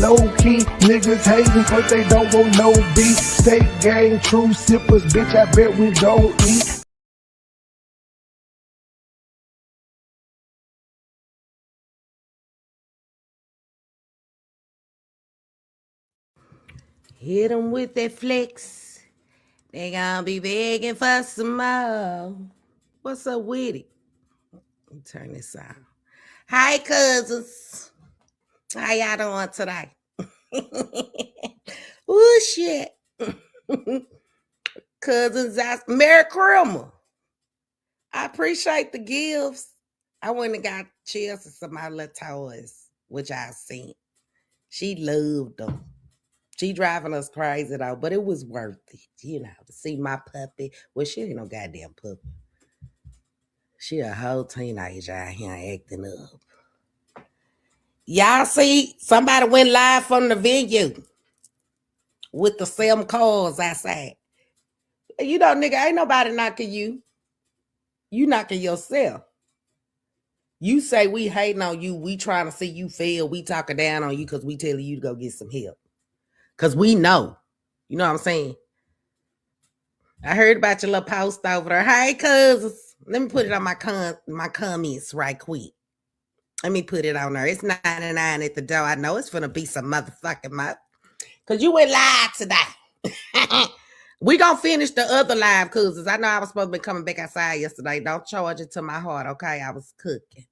low key. Niggas hating cause they don't want no beef. State gang, true sippers, bitch, I bet we don't eat. Hit them with that flex. They gonna be begging for some more. What's up with it? Let me turn this on. Hi, cousins. How y'all doing today? Oh, shit. Cousins, Merry Christmas. I appreciate the gifts. I went and got Chelsea some of my little toys, which I seen. She loved them. She driving us crazy though, but it was worth it, to see my puppy. Well, she ain't no goddamn puppy. She a whole teenager out here acting up. Y'all see, somebody went live from the venue with the same cars outside. Nigga, ain't nobody knocking you. You knocking yourself. You say we hating on you. We trying to see you fail. We talking down on you because we telling you to go get some help. Because we know. You know what I'm saying? I heard about your little post over there. Hey, cousins. Let me put it on my comments right quick. Let me put it on there. It's 99 at the door. I know it's gonna be some motherfucking mouth. Because you went live today. We gonna finish the other live, cousins. I know I was supposed to be coming back outside yesterday. Don't charge it to my heart, okay? I was cooking.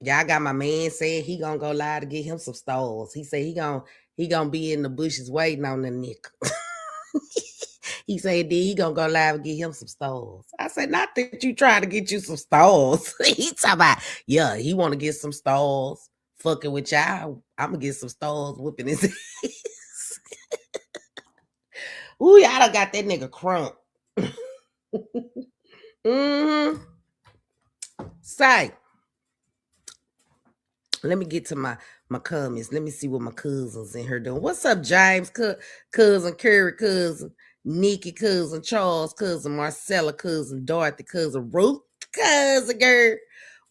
Y'all got my man saying he gonna go live to get him some stores. He said he gonna be in the bushes waiting on the nigga. He said then he gonna go live and get him some stores. I said, not that you trying to get you some stores. He talking about, yeah, he want to get some stores. Fucking with y'all. I'm gonna get some stores whooping his ass. Ooh, y'all done got that nigga crunk. Mm-hmm. Say. Let me get to my comments. Let me see what my cousins in here doing. What's up, James? Cousin, Curry, cousin, Nikki, cousin, Charles, cousin, Marcella, cousin, Dorothy, cousin, Ruth, cousin, girl.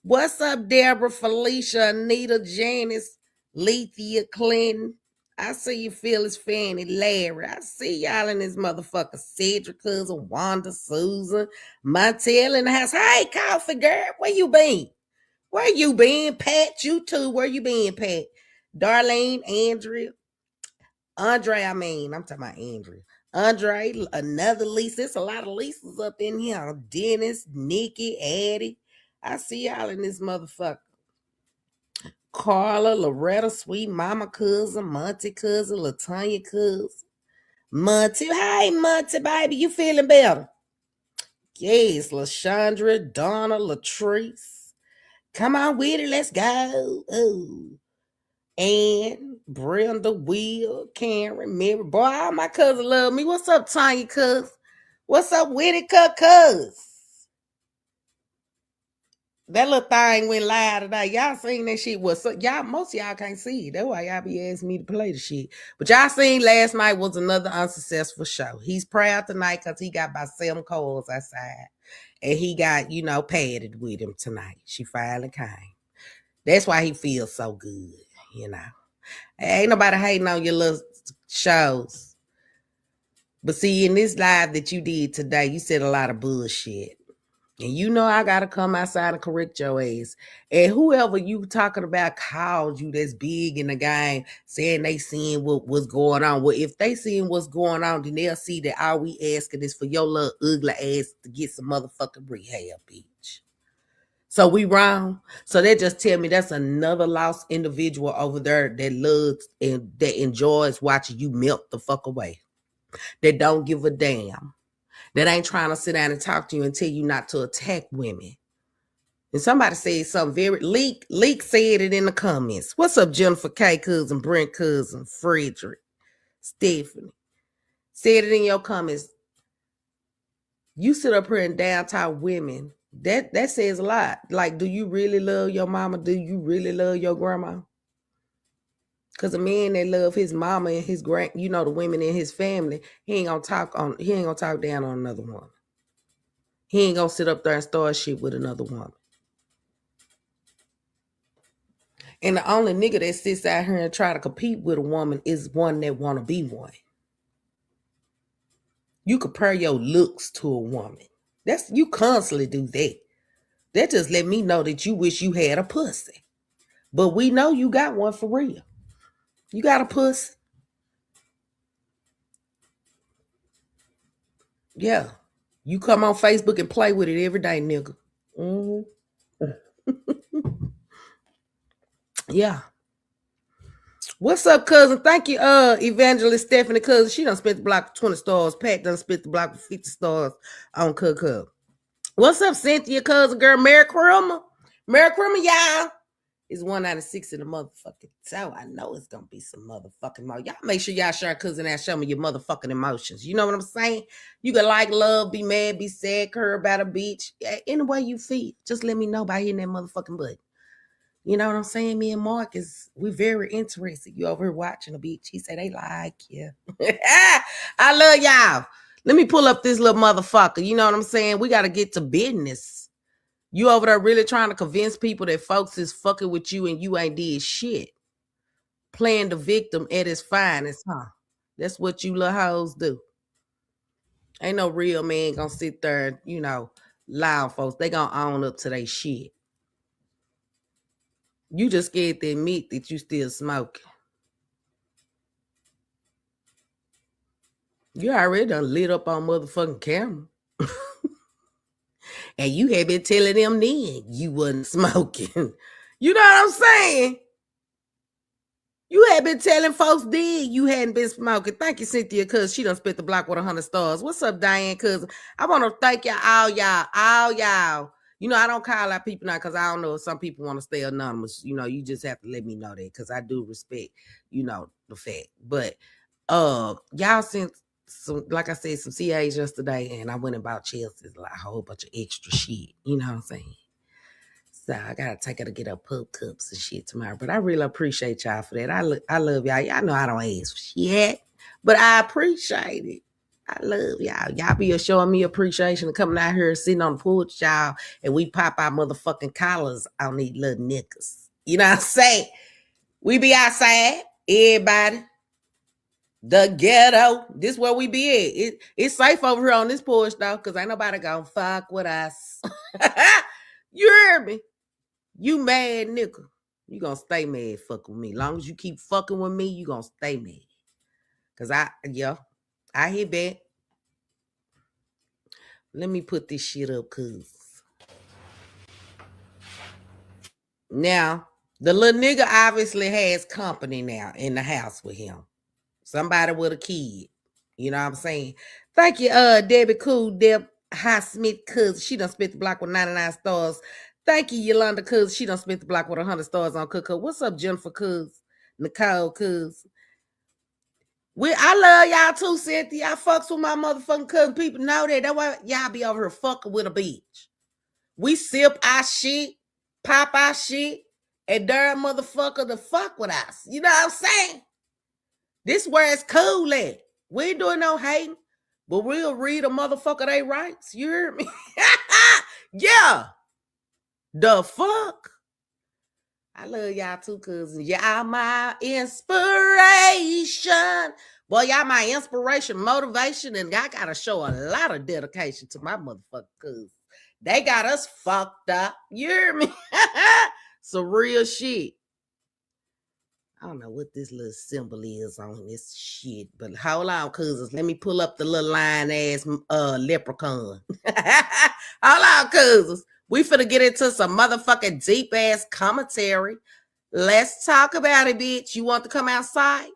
What's up, Deborah, Felicia, Anita, Janice, Lethea, Clinton? I see you, Phyllis, Fanny, Larry. I see y'all in this motherfucker. Cedric, cousin, Wanda, Susan, Montel in the house. Hey, coffee girl, where you been? Where you been, Pat? You too. Where you been, Pat? Darlene, Andrea, I'm talking about Andrea. Andre, another Lisa. There's a lot of Lisas up in here. Dennis, Nikki, Addie. I see y'all in this motherfucker. Carla, Loretta, Sweet Mama cousin, Monty cousin, Latanya cousin. Monty, hey Monty, baby, you feeling better? Yes, LaShandra, Donna, Latrice. Come on with it, let's go. Oh. And Brenda, Will, Karen, Mary. Boy, all my cousins love me. What's up, Tanya cuz? What's up with it, cuz? That little thing went live today. Y'all seen that shit? Most of y'all can't see it. That's why y'all be asking me to play the shit. But y'all seen last night was another unsuccessful show. He's proud tonight because he got about 7 calls outside. And he got, padded with him tonight. She finally came. That's why he feels so good, Ain't nobody hating on your little shows. But see, in this live that you did today, you said a lot of bullshit. And I got to come outside and correct your ass. And whoever you talking about called you that's big in the game saying they seeing what's going on. Well, if they seeing what's going on, then they'll see that all we asking is for your little ugly ass to get some motherfucking rehab, bitch. So we wrong. So that just tell me that's another lost individual over there that loves and that enjoys watching you melt the fuck away. That don't give a damn. That ain't trying to sit down and talk to you and tell you not to attack women. And somebody said something very Leak said it in the comments. What's up, Jennifer K. cousin, Brent cousin, Frederick, Stephanie? Said it in your comments. You sit up here and down talk women. That says a lot. Like, do you really love your mama? Do you really love your grandma? Because a man that love his mama and his the women in his family, he ain't gonna talk down on another woman. He ain't gonna sit up there and start shit with another woman. And the only nigga that sits out here and try to compete with a woman is one that want to be one. You compare your looks to a woman. That's you constantly do that. That just let me know that you wish you had a pussy. But we know you got one for real. You got a pussy. Yeah. You come on Facebook and play with it every day, nigga. Mm-hmm. Yeah. What's up, cousin? Thank you, Evangelist Stephanie, cousin. She done spent the block with 20 stars. Pat done spent the block with 50 stars on Cook Up. What's up, Cynthia, cousin girl? Merry Christmas. Merry Christmas, y'all. It's 196 in the motherfucking so I know it's gonna be some motherfucking more. Y'all make sure y'all share cousin and show me your motherfucking emotions. You know what I'm saying? You can like, love, be mad, be sad, curve about a bitch. Any way you feel. Just let me know by hitting that motherfucking button. You know what I'm saying? Me and Marcus, we very interested. You over here watching a bitch. He said they like you. I love y'all. Let me pull up this little motherfucker. You know what I'm saying? We got to get to business. You over there really trying to convince people that folks is fucking with you and you ain't did shit. Playing the victim at its finest, huh? That's what you little hoes do. Ain't no real man gonna sit there and, lie on folks. They gonna own up to their shit. You just scared to admit that you still smoking. You already done lit up on motherfucking camera. And you had been telling them then you wasn't smoking. You know what I'm saying? You had been telling folks then you hadn't been smoking. Thank you, Cynthia, cuz she done spit the block with 100 stars. What's up, Diane, cuz? I want to thank y'all, all y'all. I don't call out people now because I don't know if some people want to stay anonymous. You just have to let me know that because I do respect, the fact. But y'all sent some, like I said, some CAs yesterday, and I went and bought Chelsea's like a whole bunch of extra shit. You know what I'm saying? So I gotta take her to get her pub cups and shit tomorrow. But I really appreciate y'all for that. I love y'all. Y'all know I don't ask for shit, but I appreciate it. I love y'all. Y'all be showing me appreciation and coming out here sitting on the porch, y'all, and we pop our motherfucking collars on these little niggas. You know what I'm saying? We be outside, everybody. The ghetto. This where we be at. It's safe over here on this porch, though, because ain't nobody gonna fuck with us. You hear me? You mad, nigga. You gonna stay mad fuck with me. Long as you keep fucking with me, you gonna stay mad. Cause I hit back. Let me put this shit up, cuz. Now, the little nigga obviously has company now in the house with him. Somebody with a kid. You know what I'm saying? Thank you, Debbie Cool, Deb High Smith, cuz she done spit the block with 99 stars. Thank you, Yolanda, cuz she done spit the block with 100 stars on Cook. What's up, Jennifer, cuz? Nicole, cuz. I love y'all too, Cynthia. I fucks with my motherfucking cousin. People know that. That's why y'all be over here fucking with a bitch. We sip our shit, pop our shit, and dare motherfucker to fuck with us. You know what I'm saying? This where it's cool at. We ain't doing no hating, but we'll read a motherfucker they rights. You hear me? Yeah. The fuck? I love y'all too, cousins. Y'all my inspiration. Boy, y'all my inspiration, motivation, and I gotta show a lot of dedication to my motherfucking cousins. They got us fucked up. You hear me? Some real shit. I don't know what this little symbol is on this shit, but hold on, cousins. Let me pull up the little lion ass leprechaun. Hold on, cousins. We finna get into some motherfucking deep ass commentary. Let's talk about it, bitch. You want to come outside?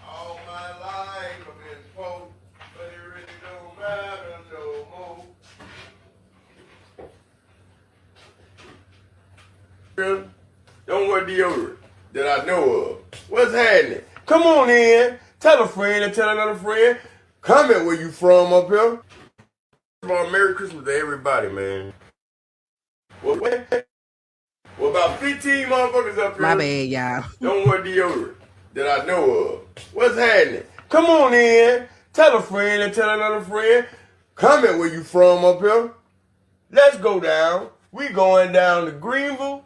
All my life I've been spoke, but it really don't matter. deodorant that I know of. What's happening? Come on in. Tell a friend and tell another friend. Comment where you from up here. Merry Christmas to everybody, man. Well, about 15 motherfuckers up here. My bad, y'all. Don't wear deodorant that I know of. What's happening? Come on in. Tell a friend and tell another friend. Comment where you from up here. Let's go down. We going down to Greenville,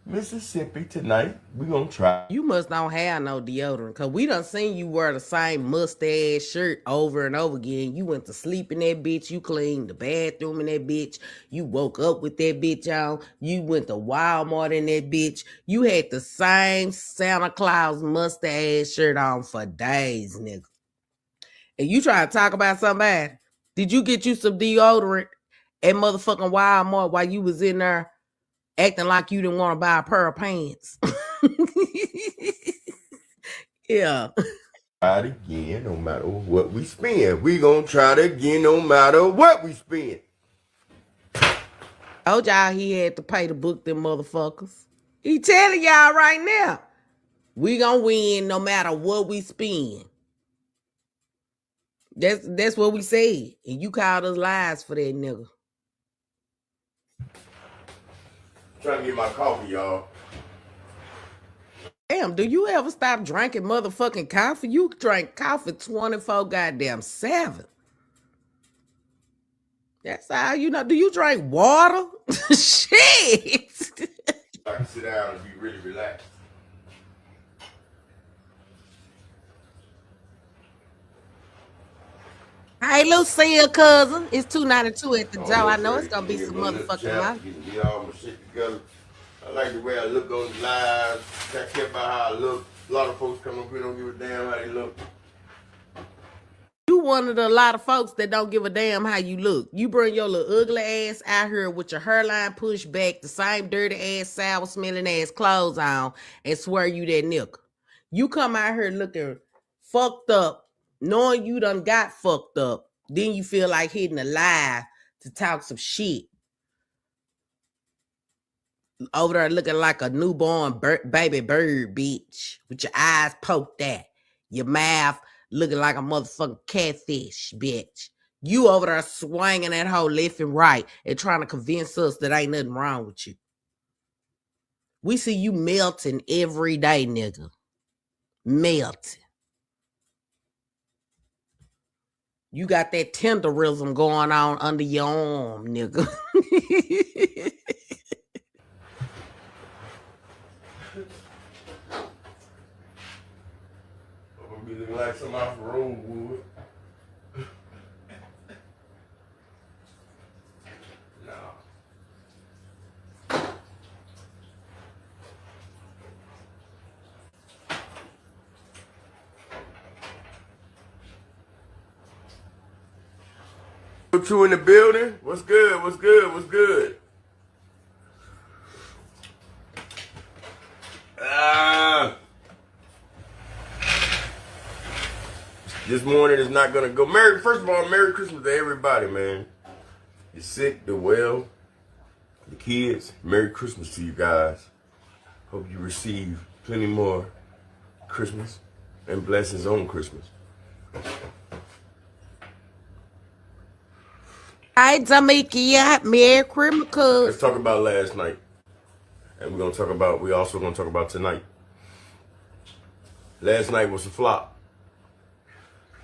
Mississippi tonight. We gonna try. You must don't have no deodorant, because we done seen you wear the same mustache shirt over and over again. You went to sleep in that bitch. You cleaned the bathroom in that bitch. You woke up with that bitch on. You went to Walmart in that bitch. You had the same Santa Claus mustache shirt on for days, nigga. And you try to talk about somebody. Did you get you some deodorant at motherfucking Walmart while you was in there acting like you didn't want to buy a pair of pants? Yeah. Try it again, no matter what we spend. We gonna try it again, no matter what we spend. Told y'all he had to pay to book them motherfuckers. He telling y'all right now, we gonna win no matter what we spend. That's what we said. And you called us lies for that, nigga. Trying to get my coffee, y'all. Damn, do you ever stop drinking motherfucking coffee? You drink coffee 24 goddamn 7. That's how you know. Do you drink water? Shit. I can sit down and be really relaxed. Hey, Lucille, cousin. It's 292 at the door. I know it's gonna be some motherfucking money. Get all my shit together. I like the way I look on the live. I care about how I look. A lot of folks come up here don't give a damn how they look. You one of the lot of folks that don't give a damn how you look. You bring your little ugly ass out here with your hairline pushed back, the same dirty ass, sour smelling ass clothes on, and swear you that nigga. You come out here looking fucked up, knowing you done got fucked up. Then you feel like hitting a lie to talk some shit. Over there looking like a newborn baby bird, bitch, with your eyes poked at, your mouth looking like a motherfucking catfish, bitch. You over there swinging that hoe left and right and trying to convince us that ain't nothing wrong with you. We see you melting every day, nigga. Melting. You got that tenderism going on under your arm, nigga. I'm gonna be looking like somebody off the road would. Two in the building. What's good? What's good? What's good? This morning is not gonna go. First of all, Merry Christmas to everybody, man. The sick, the well, the kids. Merry Christmas to you guys. Hope you receive plenty more Christmas and blessings on Christmas. Hi, Tamika. Merry Christmas. Let's talk about last night. And we also gonna talk about tonight. Last night was a flop.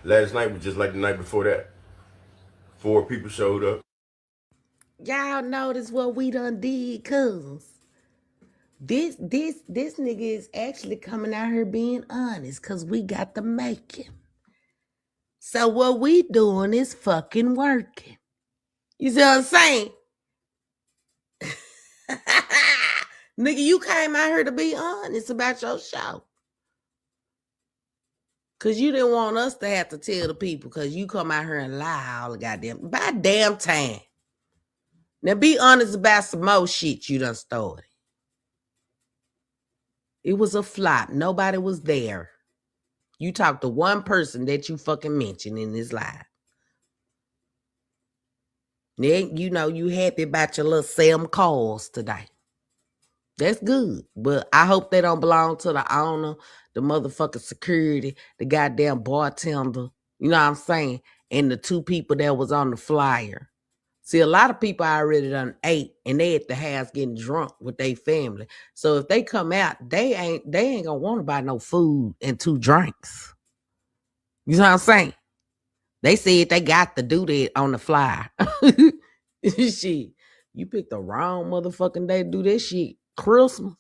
Last night was just like the night before that. 4 people showed up. Y'all notice what we done did, cuz. This nigga is actually coming out here being honest, cause we got to make him. So what we doing is fucking working. You see what I'm saying? Nigga, you came out here to be honest about your show. Cause you didn't want us to have to tell the people, cause you come out here and lie all the by damn time. Now be honest about some more shit you done started. It was a flop. Nobody was there. You talked to one person that you fucking mentioned in this live. Then you know you happy about your little Sam calls today. That's good. But I hope they don't belong to the owner, the motherfucking security, the goddamn bartender. You know what I'm saying? And the two people that was on the flyer. See, a lot of people already done ate and they at the house getting drunk with their family. So if they come out, they ain't gonna want to buy no food and 2 drinks. You know what I'm saying? They said they got to do that on the flyer. Shit. You picked the wrong motherfucking day to do this shit. Christmas.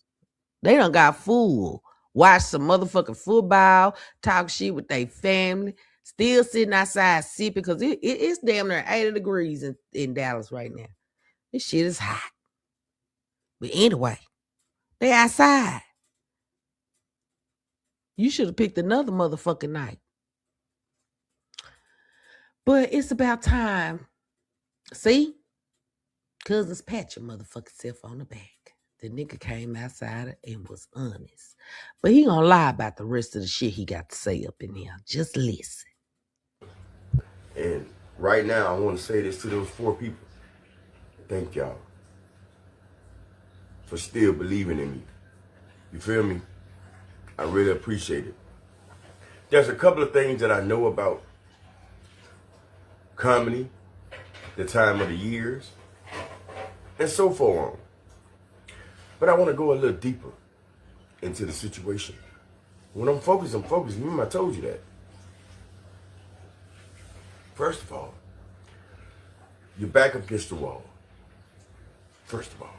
They done got fooled. Watch some motherfucking football, talk shit with their family, still sitting outside sipping because it's damn near 80 degrees in Dallas right now. This shit is hot. But anyway, they outside. You should have picked another motherfucking night. But it's about time. See? Cousins, pat your motherfucking self on the back. The nigga came outside and was honest. But he gonna lie about the rest of the shit he got to say up in here. Just listen. And right now, I want to say this to those 4 people. Thank y'all for still believing in me. You feel me? I really appreciate it. There's a couple of things that I know about comedy, the time of the years, and so forth. But I want to go a little deeper into the situation. When I'm focused. Remember I told you that. First of all, you're back against the wall. First of all,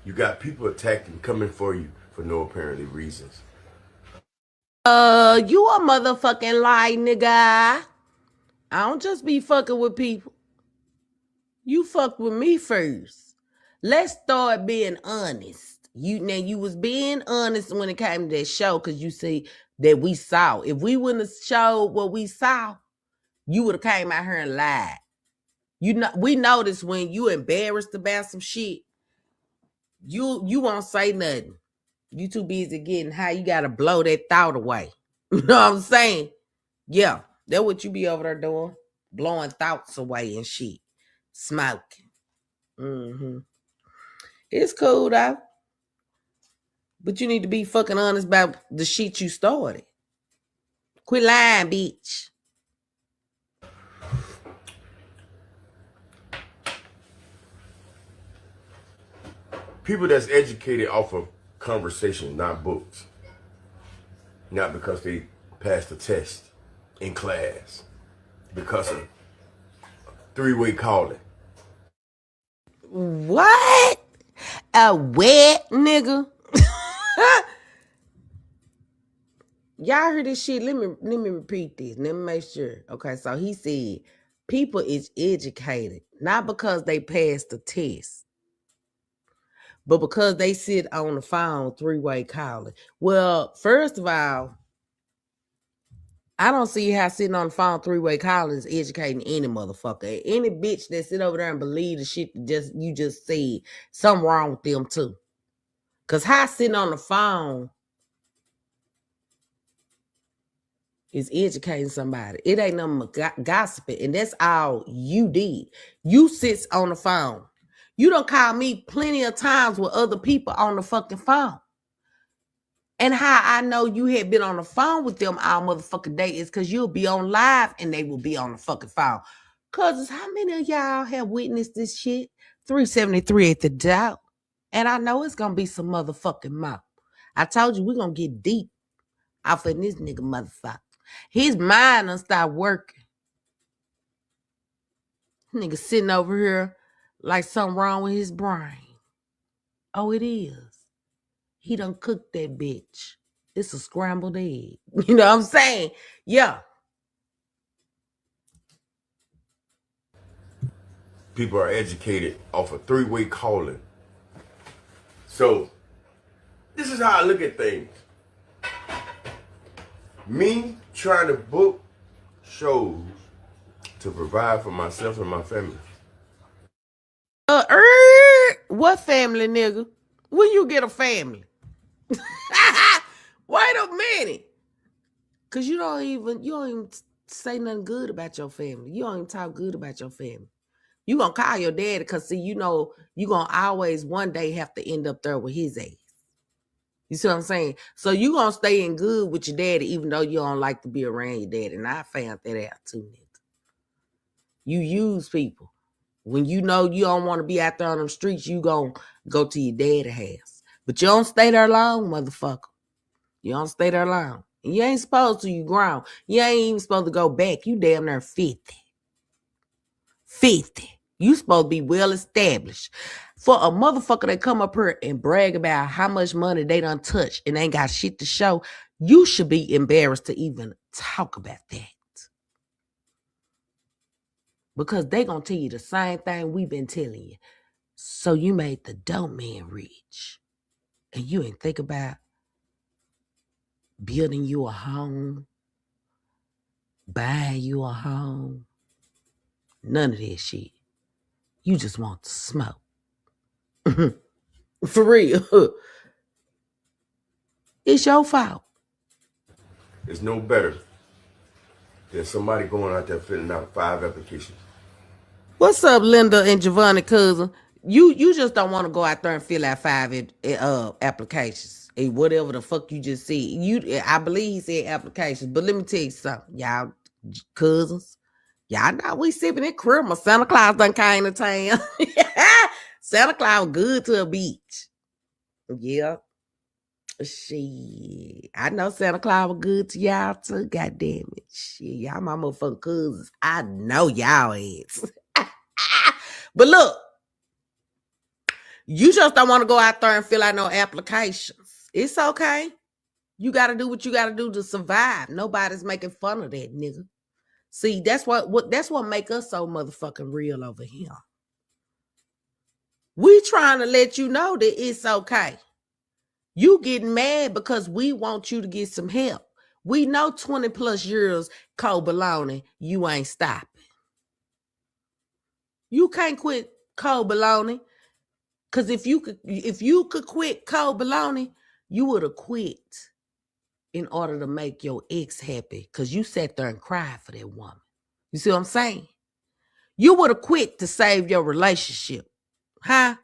you got people attacking, coming for you for no apparently reasons. You a motherfucking lie, nigga. I don't just be fucking with people. You fucked with me first. Let's start being honest. You was being honest when it came to that show because you see that we saw. If we wouldn't have showed what we saw, you would have came out here and lied. You know, we noticed when you embarrassed about some shit, you won't say nothing. You too busy getting high. You gotta blow that thought away. You know what I'm saying? Yeah, that's what you be over there doing. Blowing thoughts away and shit. Smoking. Mm-hmm. It's cool though. But you need to be fucking honest about the shit you started. Quit lying, bitch. People that's educated off of conversation, not books. Not because they passed a test in class. Because of 3-way calling. What? A wet nigga? Y'all heard this shit? Let me repeat this. Let me make sure. Okay, so he said people is educated, not because they passed the test, but because they sit on the phone 3-way calling. Well, first of all, I don't see how sitting on the phone 3-way calling is educating any motherfucker. Any bitch that sit over there and believe the shit you just said, something wrong with them too. Cause how sitting on the phone is educating somebody. It ain't nothing but gossiping, and that's all you did. You sits on the phone. You done called me plenty of times with other people on the fucking phone. And how I know you had been on the phone with them all motherfucking day is because you'll be on live and they will be on the fucking phone. Cause how many of y'all have witnessed this shit? 373 at the door. And I know it's gonna be some motherfucking mouth. I told you we're gonna get deep off of this nigga motherfucker. His mind done start working. Nigga sitting over here like something wrong with his brain. Oh, it is. He done cooked that bitch. It's a scrambled egg. You know what I'm saying? Yeah. People are educated off of 3-way calling. So, this is how I look at things. Me trying to book shows to provide for myself and my family. What family, nigga? When you get a family? Wait a minute. Cause you don't even say nothing good about your family. You don't even talk good about your family. You gonna call your daddy because see, you know, you gonna always one day have to end up there with his ass. You see what I'm saying? So you gonna stay in good with your daddy, even though you don't like to be around your daddy. And I found that out too, nigga. You use people. When you know you don't want to be out there on them streets, you gonna go to your daddy's house. But you don't stay there long, motherfucker. You don't stay there long. And you ain't supposed to, you grown. You ain't even supposed to go back. You damn near 50. 50. You supposed to be well established. For a motherfucker that come up here and brag about how much money they done touched and ain't got shit to show, you should be embarrassed to even talk about that. Because they gonna tell you the same thing we've been telling you. So you made the dope man rich. And you ain't think about building you a home, buying you a home. None of that shit. You just want to smoke. For real. It's your fault. It's no better than somebody going out there filling out 5 applications. What's up, Linda and Giovanni cousin? You just don't want to go out there and fill out 5 applications. Whatever the fuck you just said. I believe he said applications, but let me tell you something, y'all cousins. Y'all know we sipping at Christmas. Santa Claus done came to town. Santa Claus good to a beach. Yeah. Shit. I know Santa Claus was good to y'all too. God damn it. Shit. Y'all my motherfucking cousins. I know y'all is. But look, you just don't want to go out there and fill out no applications. It's okay. You got to do what you got to do to survive. Nobody's making fun of that, nigga. See, that's what make us so motherfucking real over here. We trying to let you know that it's okay. You getting mad because we want you to get some help. We know 20 plus years cold baloney, you ain't stopping. You can't quit cold baloney. Because if you could quit cold baloney, you would have quit in order to make your ex happy. Because you sat there and cried for that woman. You see what I'm saying? You would have quit to save your relationship. Huh?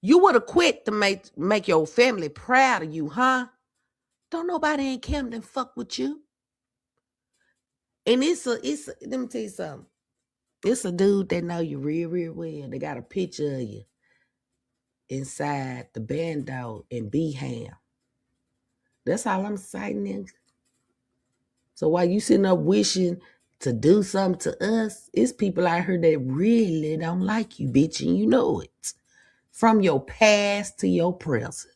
You would have quit to make your family proud of you, huh? Don't nobody in Camden fuck with you. And let me tell you something. It's a dude that know you real, real well. They got a picture of you inside the bando in B-Ham. That's all I'm saying, nigga. So while you sitting up wishing to do something to us, it's people out here that really don't like you, bitch, and you know it. From your past to your present.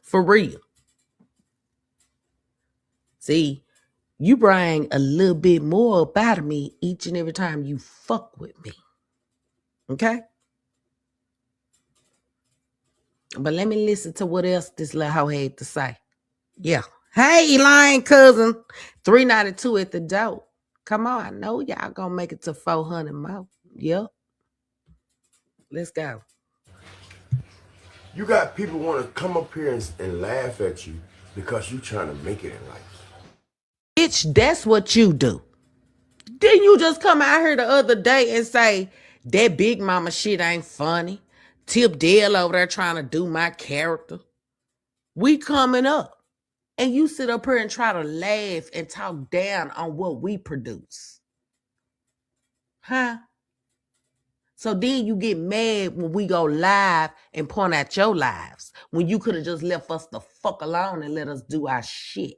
For real. See, you bring a little bit more up out of me each and every time you fuck with me. Okay? But let me listen to what else this little hoe had to say. Yeah. Hey, lying cousin. 392 at the door. Come on, I know y'all gonna make it to 400 more. Yep. Let's go. You got people want to come up here and laugh at you because you trying to make it in life. Bitch, that's what you do. Didn't you just come out here the other day and say, that big mama shit ain't funny? Tip Dale over there trying to do my character. We coming up. And you sit up here and try to laugh and talk down on what we produce. Huh? So then you get mad when we go live and point out your lives. When you could have just left us the fuck alone and let us do our shit.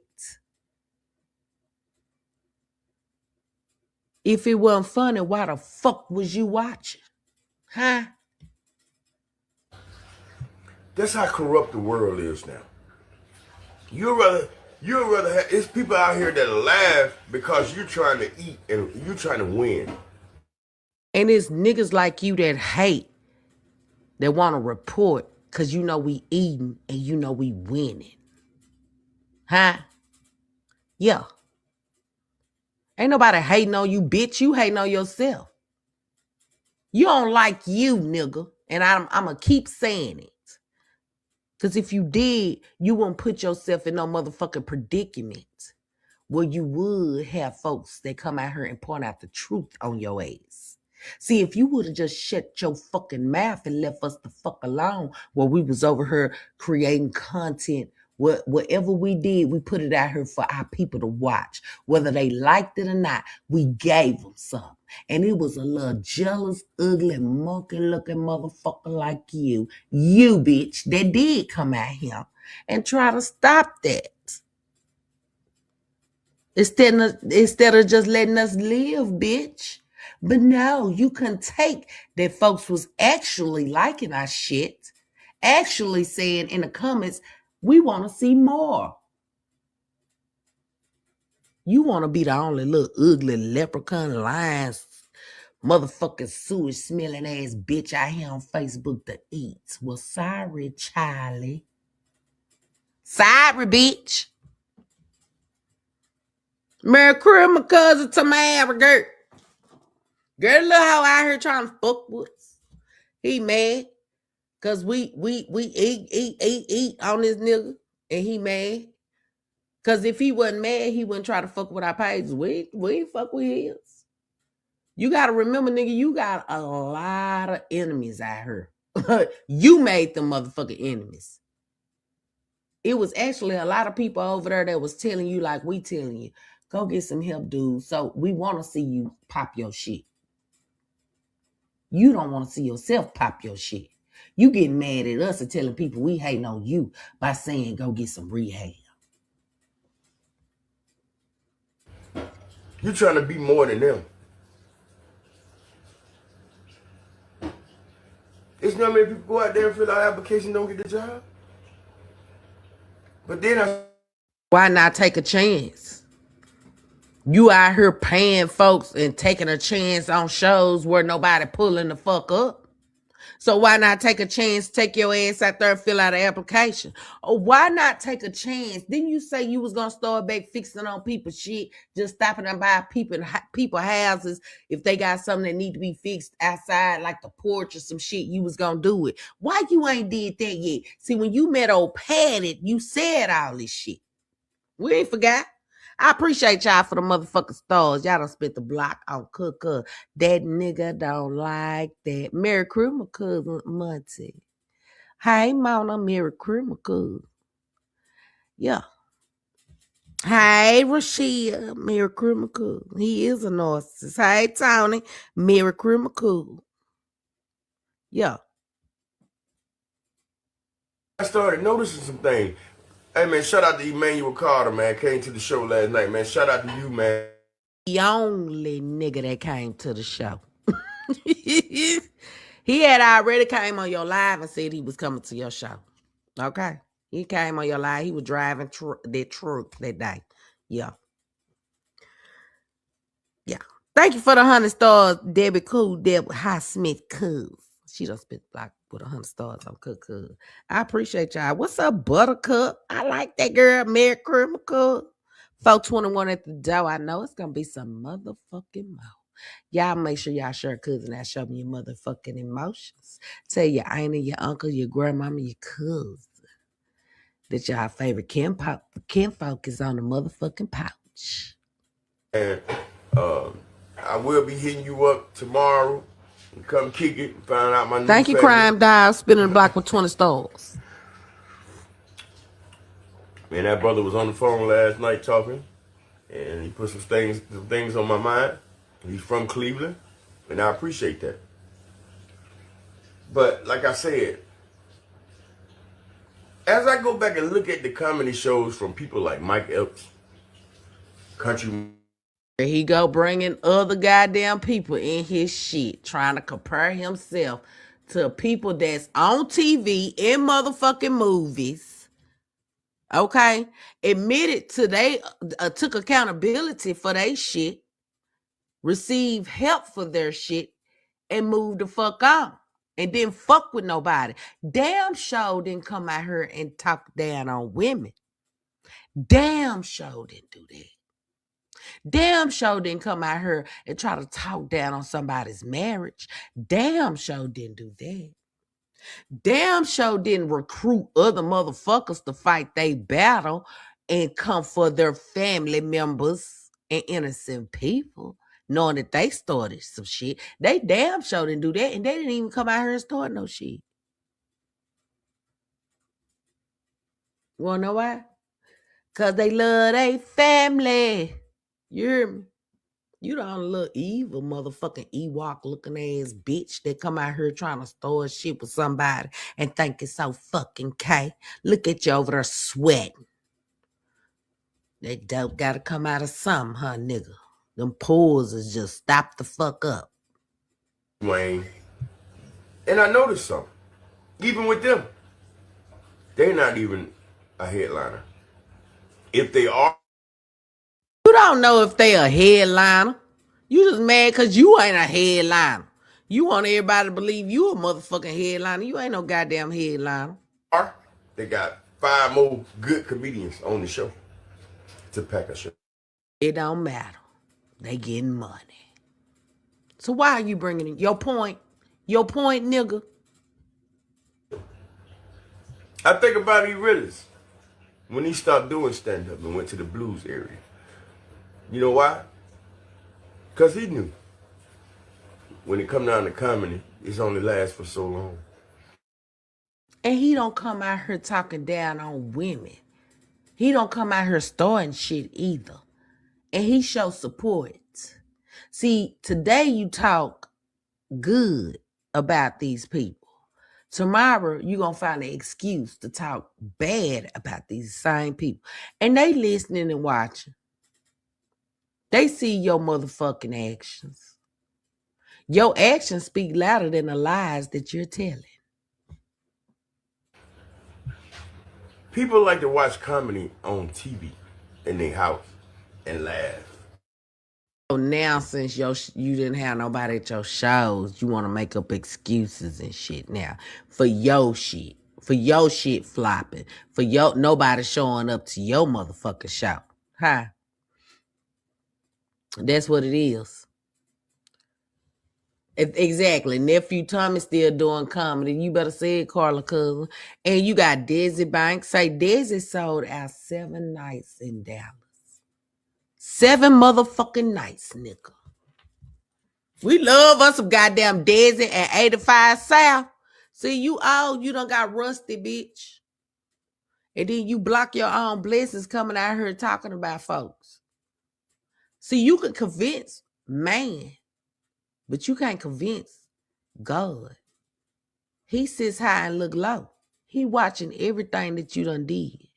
If it wasn't funny, why the fuck was you watching? Huh? That's how corrupt the world is now. You'd rather have, it's people out here that laugh because you're trying to eat and you're trying to win. And it's niggas like you that hate, that want to report because you know we eating and you know we winning. Huh? Yeah. Ain't nobody hating on you, bitch. You hating on yourself. You don't like you, nigga. And I'm going to keep saying it. Because if you did, you wouldn't put yourself in no motherfucking predicament where you would have folks that come out here and point out the truth on your ass. See, if you would have just shut your fucking mouth and left us the fuck alone while we was over here creating content, whatever we did, we put it out here for our people to watch. Whether they liked it or not, we gave them some. And it was a little jealous, ugly, monkey-looking motherfucker like you bitch, that did come out here and try to stop that. Instead of just letting us live, bitch. But no, you can take that folks was actually liking our shit, actually saying in the comments, we want to see more. You want to be the only little ugly leprechaun lines, motherfucking sewage smelling ass bitch out here on Facebook to eat. Well, sorry, Charlie. Sorry, bitch. Merry Christmas, cousin Tamara, girl. Girl, look how out here trying to fuck with us. He mad. Cause we eat on this nigga. And he mad. Cause if he wasn't mad, he wouldn't try to fuck with our pages. We ain't fuck with his. You gotta remember, nigga, you got a lot of enemies out here. You made them motherfucking enemies. It was actually a lot of people over there that was telling you like we telling you. Go get some help, dude. So we want to see you pop your shit. You don't want to see yourself pop your shit. You getting mad at us and telling people we hating on you by saying go get some rehab. You trying to be more than them. It's not many people go out there and fill out application, don't get the job. But then why not take a chance? You out here paying folks and taking a chance on shows where nobody pulling the fuck up. So why not take a chance, take your ass out there and fill out an application? Or why not take a chance? Didn't you say you was going to start back fixing on people's shit, just stopping them by people houses if they got something that need to be fixed outside, like the porch or some shit, you was going to do it. Why you ain't did that yet? See, when you met old Patty, you said all this shit. We ain't forgot. I appreciate y'all for the motherfucking stars. Y'all done spent the block on Cooker. That nigga don't like that. Merry Christmas, cousin Monty. Hey, Mona, Merry Christmas, cousin. Yeah. Hey, Rashia, Merry Christmas, cousin. He is a narcissist. Hey, Tony, Merry Christmas, cousin. Yeah. I started noticing some things. Hey, man, shout out to Emmanuel Carter, man. Came to the show last night, man. Shout out to you, man. The only nigga that came to the show. He had already came on your live and said he was coming to your show. Okay? He came on your live. He was driving that truck that day. Yeah. Yeah. Thank you for the 100 stars, Debbie Cool, Debbie Highsmith Cool. She done spent like with 100 stars on Cook. I appreciate y'all. What's up, Buttercup? I like that girl, Merry Christmas, Cook. 421 at the door. I know it's gonna be some motherfucking more. Y'all make sure y'all share cousin that show me your motherfucking emotions. Tell your auntie, your uncle, your grandmama, your cousin that y'all favorite kinfolk is on the motherfucking pouch. And I will be hitting you up tomorrow. Come kick it and find out my new Thank you, family. Crime Dial, spinning the block with 20 stars. Man, that brother was on the phone last night talking, and he put some things on my mind. He's from Cleveland, and I appreciate that. But like I said, as I go back and look at the comedy shows from people like Mike Epps, Country. There he go bringing other goddamn people in his shit, trying to compare himself to people that's on TV in motherfucking movies. Okay? Admitted to they took accountability for their shit, received help for their shit, and moved the fuck on. And didn't fuck with nobody. Damn sure didn't come out here and talk down on women. Damn sure didn't do that. Damn sure didn't come out here and try to talk down on somebody's marriage. Damn sure didn't do that. Damn sure didn't recruit other motherfuckers to fight they battle and come for their family members and innocent people. knowing that they started some shit. They damn sure didn't do that, and they didn't even come out here and start no shit. You wanna know why? Cause they love their family. You hear me? You the only little evil motherfucking Ewok looking ass bitch that come out here trying to start shit with somebody and think it's so fucking K. Look at you over there sweating. That dope gotta come out of something, huh, nigga? Them pools is just stop the fuck up. Wayne. And I noticed something. Even with them, they're not even a headliner. If they are, You don't know if they a headliner. You just mad because you ain't a headliner. You want everybody to believe you a motherfucking headliner. You ain't no goddamn headliner. they got 5 more good comedians on the show to pack a show. It don't matter. They getting money. So why are you bringing in your point? Your point, nigga. I think about E. Willis when he stopped doing stand-up and went to the blues area. You know why? Because he knew when it come down to comedy, it's only lasts for so long. And he don't come out here talking down on women. He don't come out here starting shit either. And he shows support. See, today you talk good about these people. Tomorrow, you're going to find an excuse to talk bad about these same people. And they listening and watching. They see your motherfucking actions. Your actions speak louder than the lies that you're telling. People like to watch comedy on TV in their house and laugh. So now, since you didn't have nobody at your shows, you want to make up excuses and shit now for your shit. For your shit flopping. For your nobody showing up to your motherfucking show. Huh? That's what it is. Exactly. Nephew Tommy still doing comedy. You better say it, Carla cousin. And you got Desi Banks. Say Desi sold out 7 nights in Dallas. 7 motherfucking nights, nigga. We love us some goddamn Desi at 85 South. See, you done got rusty, bitch. And then you block your own blessings coming out here talking about folks. See, you can convince man, but you can't convince God. He sits high and look low. He watching everything that you done did.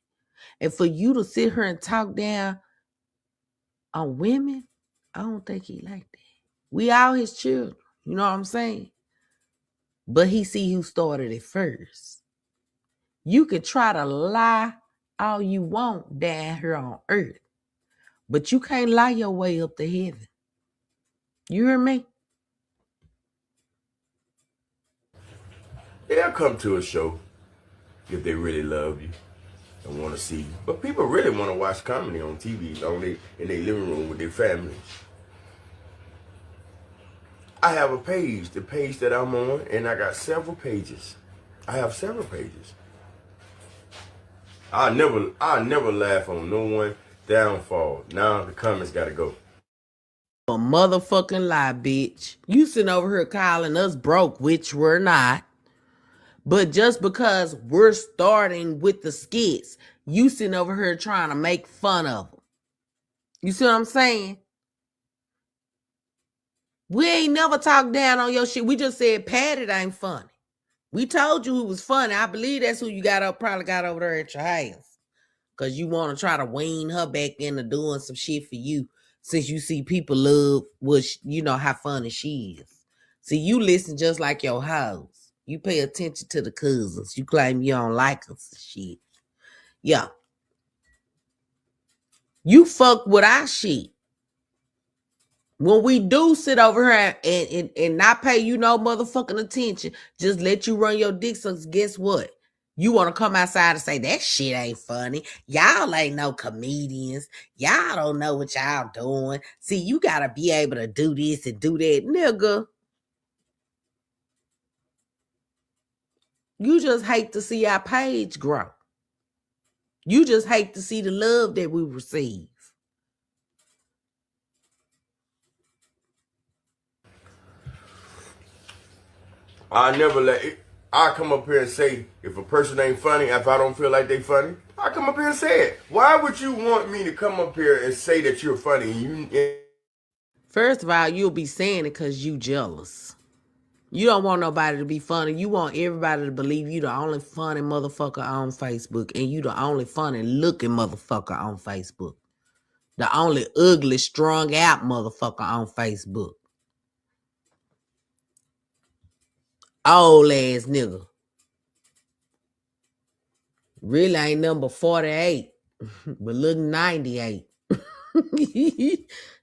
And for you to sit here and talk down on women, I don't think he like that. We all his children. You know what I'm saying? But he see who started it first. You can try to lie all you want down here on earth, but you can't lie your way up to heaven. You hear me? They'll come to a show if they really love you and want to see you. But people really want to watch comedy on TV in their living room with their families. I have a page, the page that I'm on, and I got several pages. I have several pages. I never laugh on no one downfall. Now the comments gotta go. A motherfucking lie, bitch. You sitting over here calling us broke, which we're not. But just because we're starting with the skits, you sitting over here trying to make fun of them. You see what I'm saying? We ain't never talked down on your shit. We just said Patty ain't funny. We told you who was funny. I believe that's who you probably got over there at your house. Because you want to try to wean her back into doing some shit for you. Since you see people love how funny she is. See, you listen just like your house. You pay attention to the cousins. You claim you don't like us and shit. Yeah. You fuck with our shit. When we do sit over here and not pay you no motherfucking attention, just let you run your dick, so guess what? You want to come outside and say, that shit ain't funny. Y'all ain't no comedians. Y'all don't know what y'all doing. See, you got to be able to do this and do that. Nigga, you just hate to see our page grow. You just hate to see the love that we receive. I never let it. I come up here and say if a person ain't funny, if I don't feel like they funny, I come up here and say it. Why would you want me to come up here and say that you're funny? First of all, you'll be saying it because you jealous. You don't want nobody to be funny. You want everybody to believe you the only funny motherfucker on Facebook, and you the only funny looking motherfucker on Facebook. The only ugly, strung out motherfucker on Facebook. Old ass nigga. Really ain't number 48, but look 98.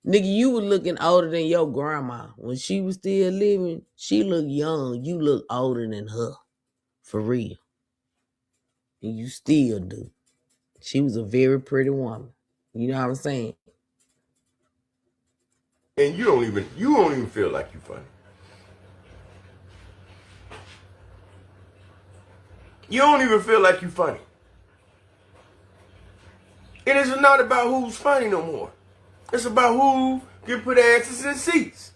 Nigga, you was looking older than your grandma. When she was still living, she looked young. You look older than her. For real. And you still do. She was a very pretty woman. You know what I'm saying? And you don't even feel like you funny. You don't even feel like you funny. It is not about who's funny no more. It's about who can put asses in seats.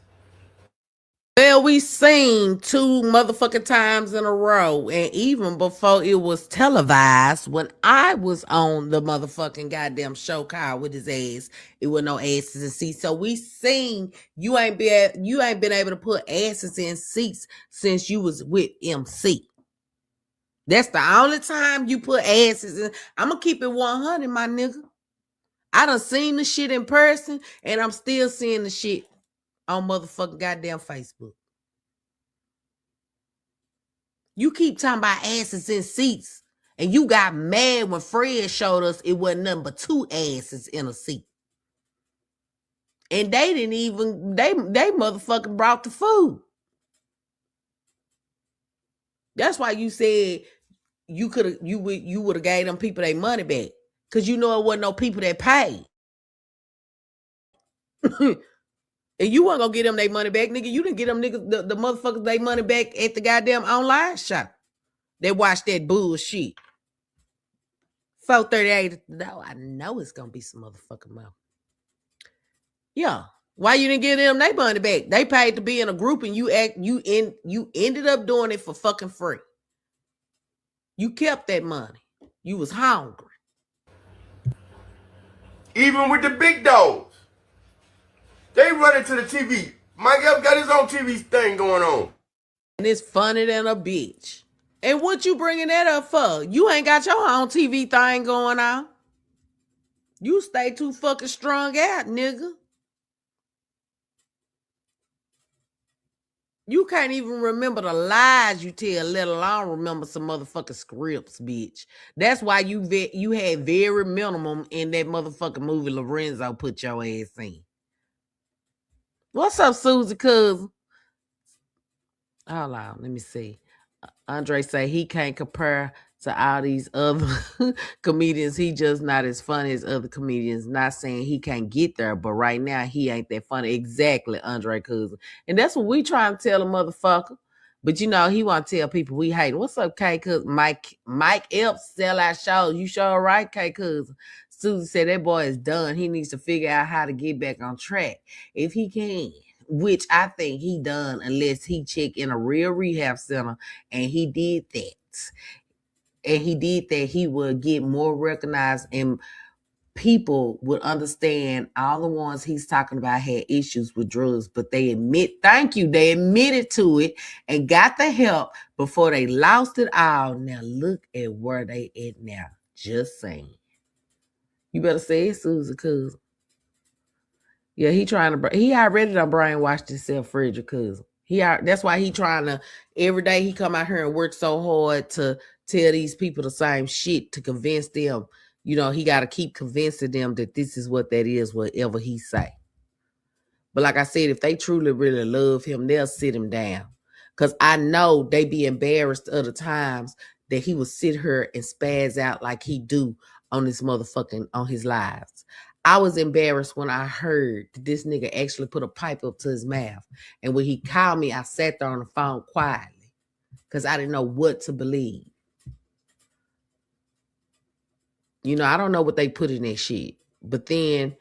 Well, we seen 2 motherfucking times in a row, and even before it was televised, when I was on the motherfucking goddamn show car with his ass, it was no asses in seats. So we seen you ain't been able to put asses in seats since you was with MC. That's the only time you put asses in. I'm gonna keep it 100, my nigga. I done seen the shit in person, and I'm still seeing the shit on motherfucking goddamn Facebook. You keep talking about asses in seats, and you got mad when Fred showed us it wasn't nothing but 2 asses in a seat. And they didn't even, they motherfucking brought the food. That's why you said you would have gave them people their money back. Cause you know it wasn't no people that paid. And you weren't gonna get them their money back, nigga. You didn't get them niggas the motherfuckers their money back at the goddamn online shop. They watched that bullshit. 438. No, I know it's gonna be some motherfucking money. Yeah. Why you didn't give them their money back? They paid to be in a group, and you ended up doing it for fucking free. You kept that money. You was hungry. Even with the big dogs, they run into the TV. Mike Epps got his own TV thing going on. And it's funny than a bitch. And what you bringing that up for? You ain't got your own TV thing going on. You stay too fucking strung out, nigga. You can't even remember the lies you tell, let alone remember some motherfucking scripts, bitch. That's why you had very minimum in that motherfucking movie Lorenzo put your ass in. What's up, Susie cousin? Hold on, let me see. Andre say he can't compare to all these other comedians. He just not as funny as other comedians. Not saying he can't get there, but right now he ain't that funny. Exactly, Andre cousin. And that's what we trying to tell a motherfucker. But you know, he want to tell people we hate. What's up, K cousin? Mike Epps sell out shows. You sure right, K cousin. Susie said that boy is done. He needs to figure out how to get back on track. If he can. Which I think he done unless he check in a real rehab center, and he did that. And he did that, he would get more recognized, and people would understand all the ones he's talking about had issues with drugs, but they admitted to it and got the help before they lost it all. Now look at where they at now. Just saying. You better say it, Susie, cuz. Yeah, he already done brainwashed himself, Frederick, cuz. That's why he trying to, every day he come out here and work so hard to tell these people the same shit to convince them. You know, he got to keep convincing them that this is what that is, whatever he say. But like I said, if they truly, really love him, they'll sit him down. Because I know they be embarrassed other times that he would sit here and spaz out like he do on his lives. I was embarrassed when I heard that this nigga actually put a pipe up to his mouth. And when he called me, I sat there on the phone quietly because I didn't know what to believe. You know, I don't know what they put in that shit. But then,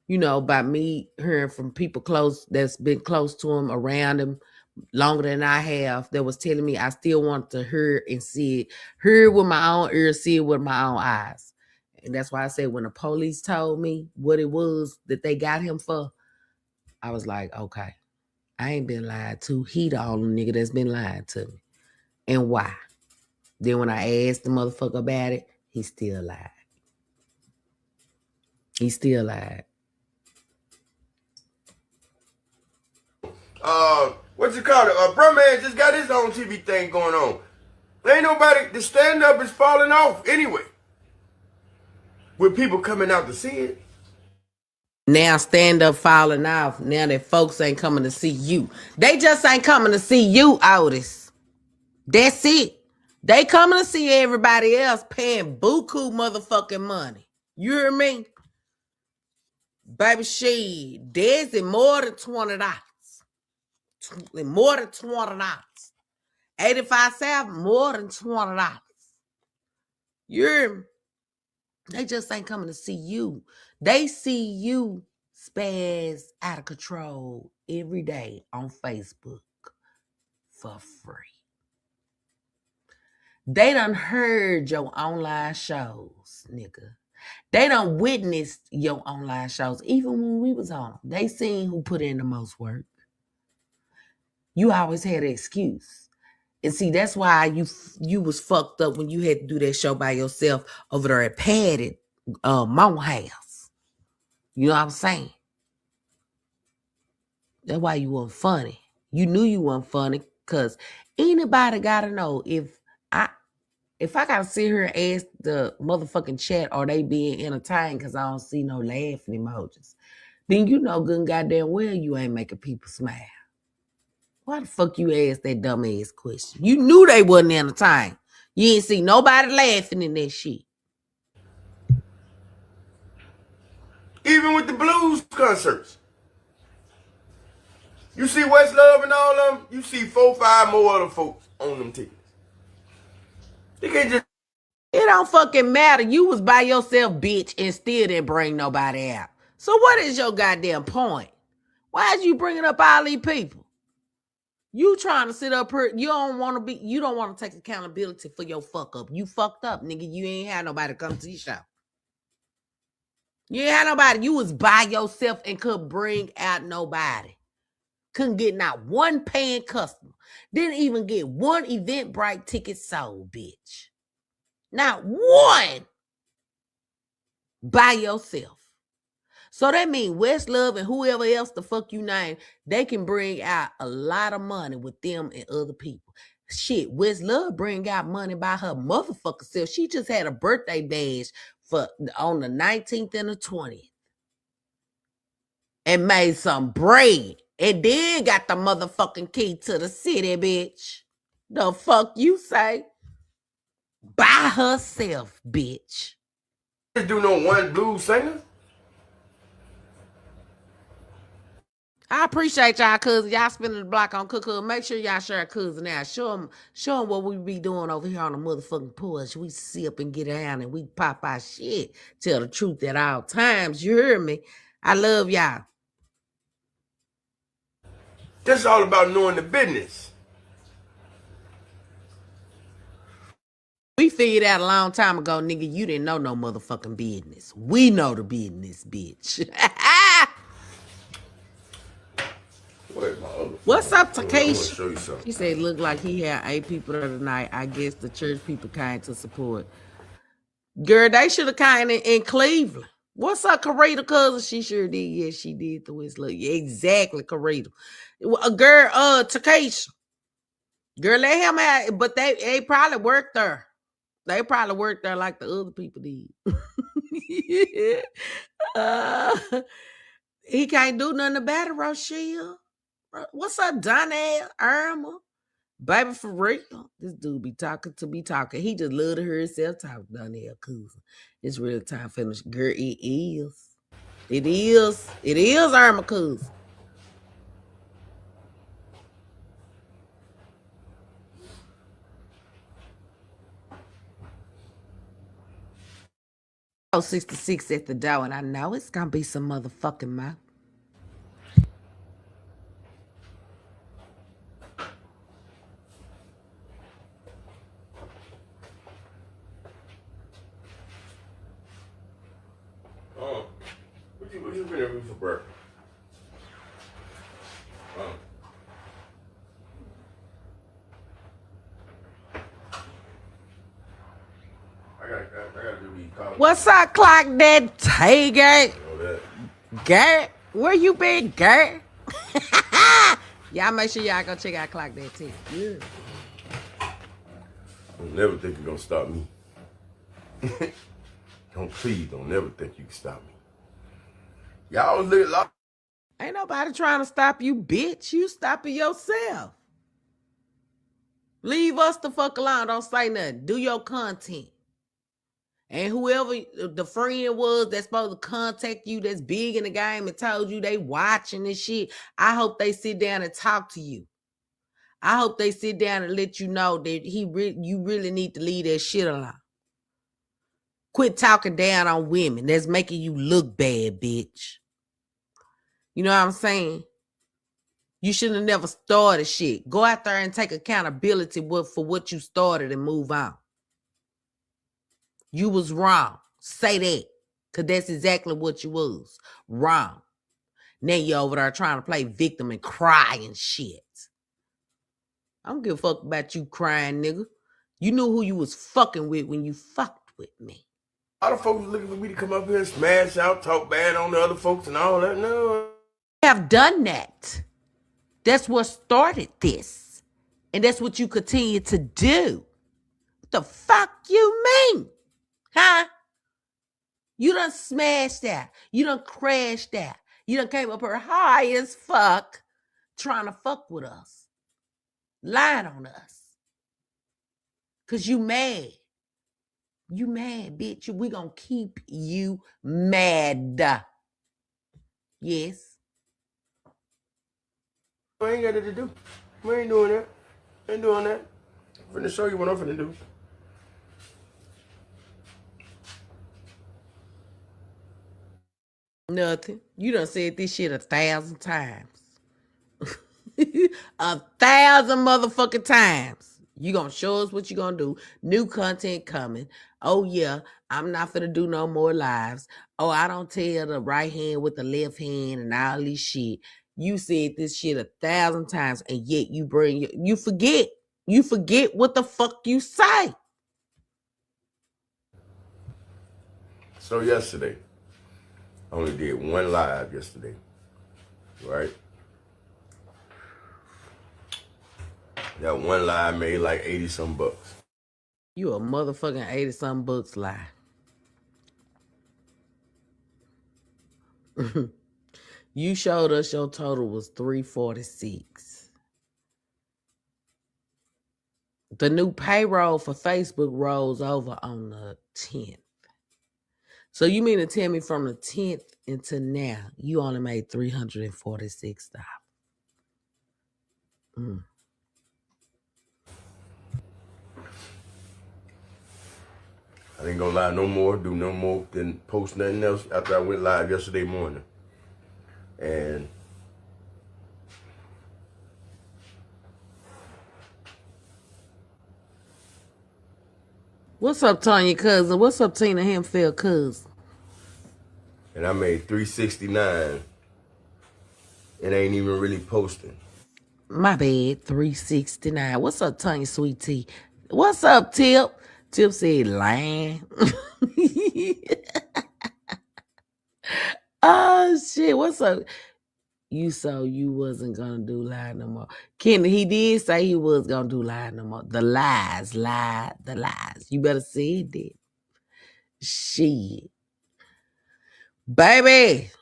you know, by me hearing from people close that's been close to him, around him, longer than I have that was telling me I still want to hear and see it, hear it with my own ears, see it with my own eyes. And that's why I said when the police told me what it was that they got him for, I was like, okay, I ain't been lied to. He the only nigga that's been lying to me. And why? Then when I asked the motherfucker about it, he still lied. He still lied. What you call it? Bro man just got his own TV thing going on. Ain't nobody, the stand-up is falling off anyway. With people coming out to see it. Now stand up falling off. Now that folks ain't coming to see you. They just ain't coming to see you, Otis. That's it. They coming to see everybody else paying buku motherfucking money. You hear me? Baby, shit, there's more than $20. More than $20. 85 South, more than $20. You hear me? They just ain't coming to see you. They see you spaz out of control every day on Facebook for free. They done heard your online shows, nigga. They done witnessed your online shows. Even when we was on them, they seen who put in the most work. You always had an excuse. And see, that's why you was fucked up when you had to do that show by yourself over there at Padded Mount House. You know what I'm saying? That's why you weren't funny. You knew you weren't funny because anybody gotta know if I gotta sit here and ask the motherfucking chat, are they being entertained because I don't see no laughing emojis, then you know good and goddamn well you ain't making people smile. Why the fuck you asked that dumb ass question? You knew they wasn't entertained. You ain't see nobody laughing in that shit. Even with the blues concerts. You see Westlove and all of them, you see 4, 5 more other folks on them tickets. They can't just... It don't fucking matter. You was by yourself, bitch, and still didn't bring nobody out. So what is your goddamn point? Why is you bringing up all these people? You trying to sit up here. You don't want to take accountability for your fuck up. You fucked up, nigga. You ain't had nobody come to your show. You ain't had nobody. You was by yourself and could bring out nobody. Couldn't get not one paying customer. Didn't even get one Eventbrite ticket sold, bitch. Not one. By yourself. So that means Westlove and whoever else the fuck you name, they can bring out a lot of money with them and other people. Shit, Westlove bring out money by her motherfucker self. She just had a birthday bash on the 19th and the 20th. And made some bread. And then got the motherfucking key to the city, bitch. The fuck you say? By herself, bitch. do no one blues singer. I appreciate y'all, cousin. Y'all spinning the block on Cook. Make sure y'all share cousin out. Show them what we be doing over here on the motherfucking porch. We sit up and get down and we pop our shit. Tell the truth at all times. You hear me? I love y'all. That's all about knowing the business. We figured out a long time ago, nigga, you didn't know no motherfucking business. We know the business, bitch. What's up, Takeshi? Show you something. He said, look like he had 8 people there tonight. I guess the church people came to support. Girl, they should have came in Cleveland. What's up, Karita cousin? She sure did. Yes, she did the whistle. Yeah, exactly, Karita. Girl, Takeshi. Girl, let him out. But they probably worked there. They probably worked there like the other people did. He can't do nothing about it, Rochelle. What's up, Donnell, Irma? Baby, for real. This dude be talking. He just love to hear himself talk, Donnell cousin. It's real time finish. Girl, it is. It is. It is, Irma cousin. Oh, 66 at the door, and I know it's gonna be some motherfucking mouth. What you gonna do for breakfast? I gotta do these college. What's up, clock that Taygate? You know that. Gert, where you been, Gert? Y'all make sure y'all go check out Clock That too. Yeah. Don't never think you're gonna stop me. Don't never think you can stop me. Y'all was looking like. Ain't nobody trying to stop you, bitch. You stopping yourself. Leave us the fuck alone. Don't say nothing. Do your content. And whoever the friend was that's supposed to contact you that's big in the game and told you they watching this shit, I hope they sit down and talk to you. I hope they sit down and let you know that you really need to leave that shit alone. Quit talking down on women. That's making you look bad, bitch. You know what I'm saying? You should have never started shit. Go out there and take accountability for what you started and move on. You was wrong. Say that. Because that's exactly what you was. Wrong. Now you over there trying to play victim and cry and shit. I don't give a fuck about you crying, nigga. You knew who you was fucking with when you fucked with me. A lot of folks looking for me to come up here and smash out, talk bad on the other folks and all that. No. I have done that. That's what started this. And that's what you continue to do. What the fuck you mean? Huh? You done smashed that. You done crashed that. You done came up here high as fuck trying to fuck with us. Lying on us. Because you mad. You mad, bitch. We gonna keep you mad. Yes. I ain't got it to do. We ain't doing that. Ain't doing that. I'm finna show you what I'm finna do. Nothing. You done said this shit 1,000 times. 1,000 motherfucking times. You gonna show us what you gonna do. New content coming. Oh yeah, I'm not finna do no more lives. Oh, I don't tell the right hand with the left hand and all this shit. You said this shit 1,000 times and yet you forget. You forget what the fuck you say. So yesterday, I only did one live yesterday, right? That one live made like 80 some bucks. You a motherfucking 80 some bucks lie. You showed us your total was 346. The new payroll for Facebook rolls over on the 10th. So you mean to tell me from the 10th until now, you only made $346? I ain't gonna lie no more, do no more than post nothing else after I went live yesterday morning. And What's up, Tanya cousin? What's up, Tina Hempfield cousin? I made $369. It ain't even really posting. My bad, 369. What's up, Tanya Sweet Tea? What's up, Tip? Tip said, "Land." Oh shit! What's up? You wasn't gonna do live no more. Kenny, he did say he was gonna do live no more. The lies. You better say it then. Shit. Baby.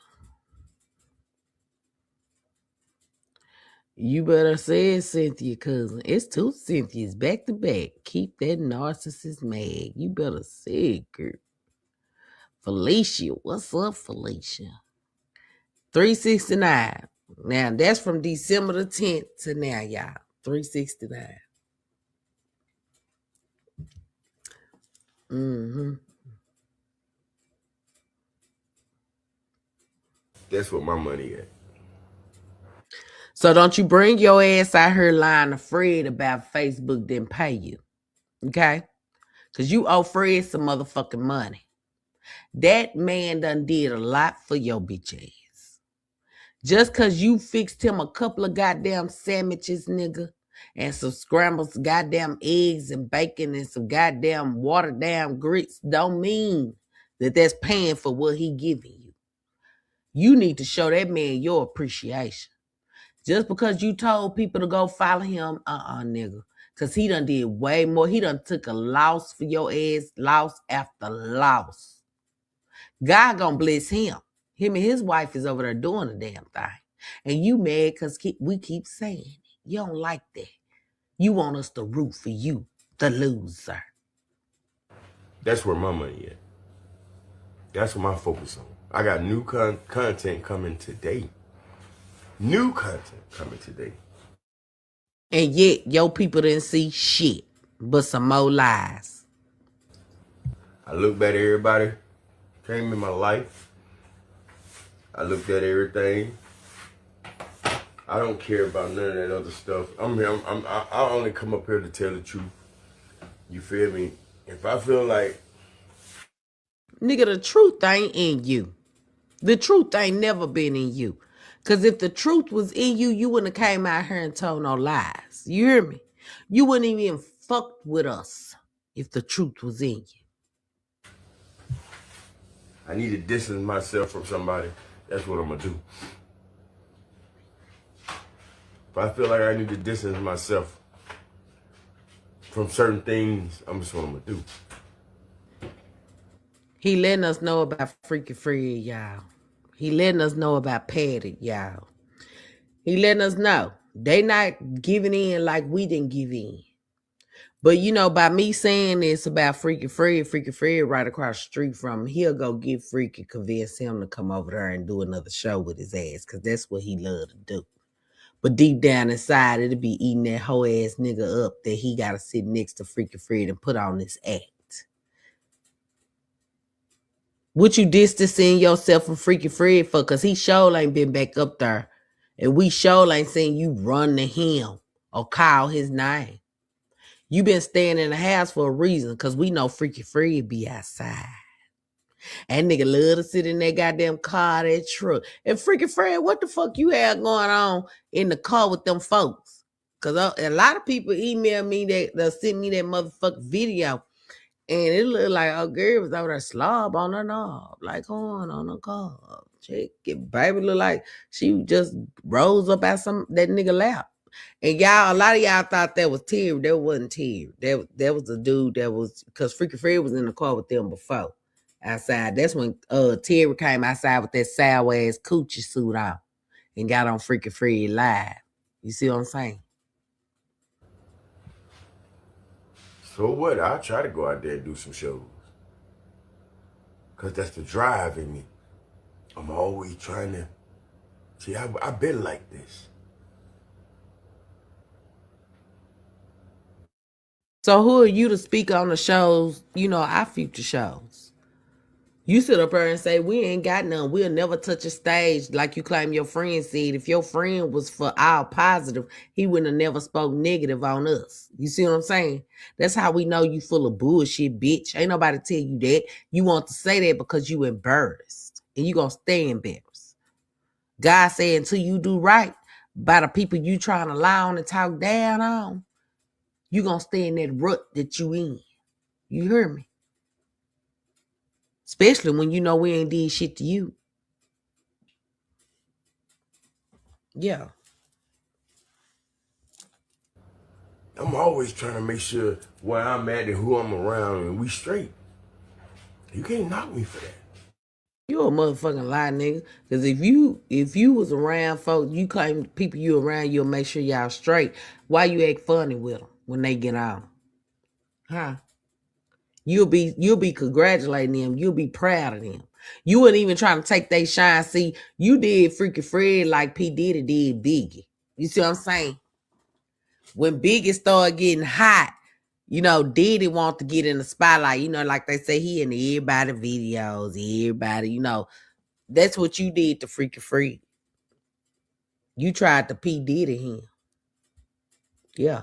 You better say it, Cynthia, cousin. It's two Cynthias back to back. Keep that narcissist mad. You better say it, girl. Felicia. What's up, Felicia? 369. Now, that's from December the 10th to now, y'all. 369. That's what my money at. So don't you bring your ass out here lying to Fred about Facebook didn't pay you. Okay? Because you owe Fred some motherfucking money. That man done did a lot for your bitch ass. Just cause you fixed him a couple of goddamn sandwiches, nigga, and some scrambled goddamn eggs and bacon and some goddamn watered down grits, don't mean that that's paying for what he giving you. You need to show that man your appreciation. Just because you told people to go follow him, nigga. Cause he done did way more. He done took a loss for your ass, loss after loss. God gonna bless him. Him and his wife is over there doing the damn thing. And you mad because we keep saying it. You don't like that. You want us to root for you, the loser. That's where my money at. That's what my focus on. I got new content coming today. New content coming today. And yet, your people didn't see shit but some more lies. I look back at everybody came in my life. I looked at everything. I don't care about none of that other stuff. I only come up here to tell the truth. You feel me? If I feel like... Nigga, the truth ain't in you. The truth ain't never been in you. Because if the truth was in you, you wouldn't have came out here and told no lies. You hear me? You wouldn't even fucked with us if the truth was in you. I need to distance myself from somebody. That's what I'm going to do. If I feel like I need to distance myself from certain things, I'm just what I'm going to do. He letting us know about Freaky Fred, y'all. He letting us know about Padded, y'all. He letting us know. They not giving in like we didn't give in. But, you know, by me saying this about Freaky Fred right across the street from him, he'll go get Freaky, convince him to come over there and do another show with his ass, because that's what he love to do. But deep down inside, it'll be eating that whole ass nigga up that he got to sit next to Freaky Fred and put on this act. What you distancing yourself from Freaky Fred for? Because he sure ain't been back up there. And we sure ain't seen you run to him or call his name. You been staying in the house for a reason, because we know Freaky Fred be outside. And nigga love to sit in that goddamn car, that truck. And Freaky Fred, what the fuck you had going on in the car with them folks? Because a lot of people email me, they'll send me that motherfucking video. And it looked like a girl was over there slob on her knob, like on her car. Check it, baby, look like she just rose up at that nigga lap. And y'all, a lot of y'all thought that was Terry. That wasn't Terry. That was a dude that was, because Freaky Fred was in the car with them before. Outside. That's when Terry came outside with that sour ass coochie suit on and got on Freaky Fred live. You see what I'm saying? So what? I'll try to go out there and do some shows. Because that's the drive in me. I'm always trying to... See, I've been like this. So who are you to speak on the shows, you know, our future shows? You sit up there and say, we ain't got none. We'll never touch a stage like you claim your friend said. If your friend was for all positive, he wouldn't have never spoke negative on us. You see what I'm saying? That's how we know you full of bullshit, bitch. Ain't nobody tell you that. You want to say that because you embarrassed. And you gonna stay embarrassed. God said until you do right by the people you trying to lie on and talk down on, you gonna stay in that rut that you in. You hear me? Especially when you know we ain't did shit to you. Yeah. I'm always trying to make sure where I'm at and who I'm around and we straight. You can't knock me for that. You a motherfucking lie, nigga. Because if you was around folks, you claim people you around, you'll make sure y'all straight. Why you act funny with them when they get on? Huh? You'll be congratulating them. You'll be proud of them. You weren't even trying to take they shine. See, you did Freaky Fred like P. Diddy did Biggie. You see what I'm saying? When Biggie started getting hot, you know, Diddy want to get in the spotlight. You know, like they say, he in everybody videos, everybody, you know. That's what you did to Freaky Fred. You tried to P. Diddy him. Yeah.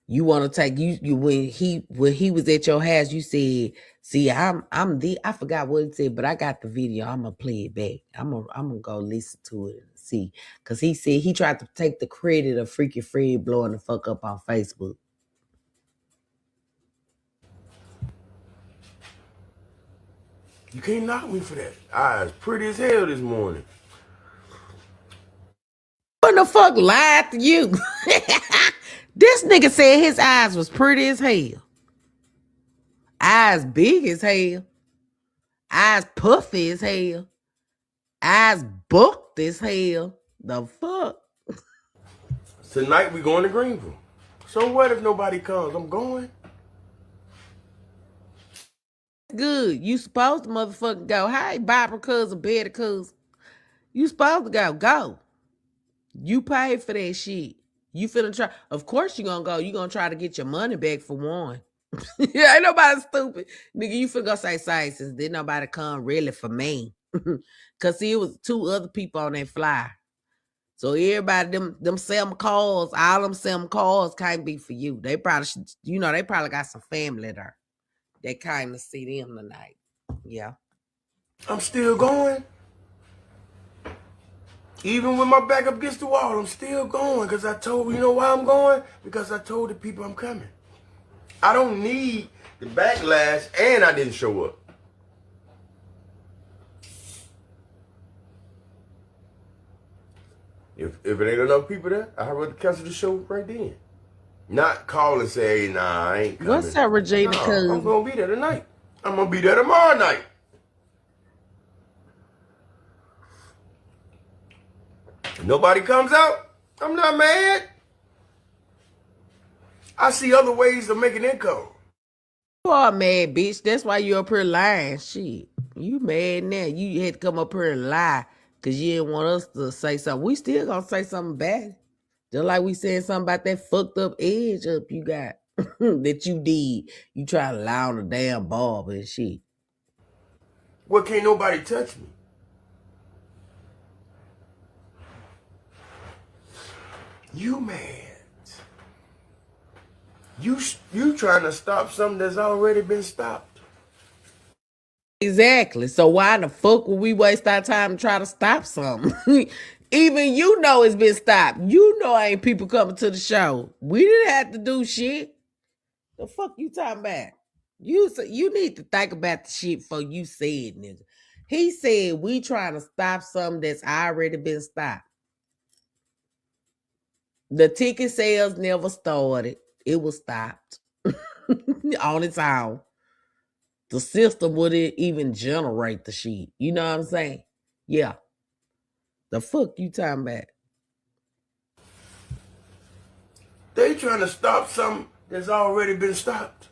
You want to take you when he was at your house, you said, "See, I forgot what he said, but I got the video. I'm gonna play it back. I'm gonna go listen to it and see." Cause he said he tried to take the credit of Freaky Fred blowing the fuck up on Facebook. You can't knock me for that. Eyes pretty as hell this morning. What the fuck lied to you? This nigga said his eyes was pretty as hell. Eyes big as hell. Eyes puffy as hell. Eyes booked as hell. The fuck? Tonight we going to Greenville. So what if nobody comes? I'm going. Good. You supposed to motherfucking go. Hey, Barbara cousin, Betty cousin. You supposed to go. Go. You paid for that shit. You finna try. Of course you gonna go. You gonna try to get your money back for one. Yeah, ain't nobody stupid. Nigga, you finna go say sizes. Did nobody come really for me? Cause see, it was 2 other people on that flyer. So everybody, them Selma calls, all them Selma calls can't be for you. They probably should, they probably got some family there. They kind of see them tonight. Yeah. I'm still going. Even with my back up against the wall, I'm still going. Because I told, you know why I'm going? Because I told the people I'm coming. I don't need the backlash, and I didn't show up. If it ain't enough people there, I'd rather cancel the show right then. Not call and say, nah, I ain't coming. What's up, Regina? No, I'm going to be there tonight. I'm going to be there tomorrow night. Nobody comes out, I'm not mad. I see other ways of making income. You are mad, bitch. That's why you up here lying. Shit. You mad now. You had to come up here and lie because you didn't want us to say something. We still gonna say something bad. Just like we said something about that fucked up edge up you got that you did. You try to lie on the damn barber and shit. Well, can't nobody touch me. You mad. You trying to stop something that's already been stopped. Exactly. So why the fuck would we waste our time to try to stop something? Even you know it's been stopped. You know ain't people coming to the show. We didn't have to do shit. The fuck you talking about? You need to think about the shit before you say it, nigga. He said we trying to stop something that's already been stopped. The ticket sales never started. It was stopped on its own. The system wouldn't even generate the shit. You know what I'm saying? Yeah. The fuck you talking about? They trying to stop something that's already been stopped.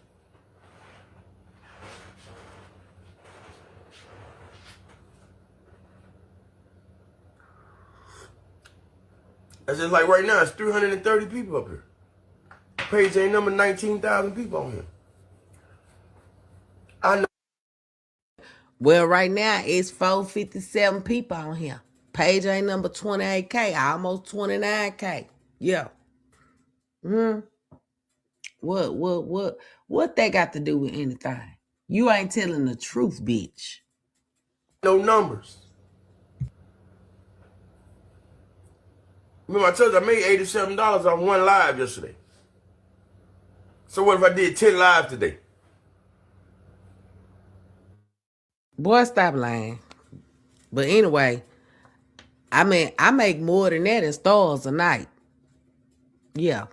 That's just like right now, it's 330 people up here. Page ain't number 19,000 people on here. I know. Well, right now it's 457 people on here. Page ain't number 28K, almost 29K. Yeah. What that got to do with anything? You ain't telling the truth, bitch. No numbers. Remember I told you I made $87 on one live yesterday. So what if I did 10 live today? Boy, stop lying. But anyway, I mean, I make more than that in stores a night. Yeah.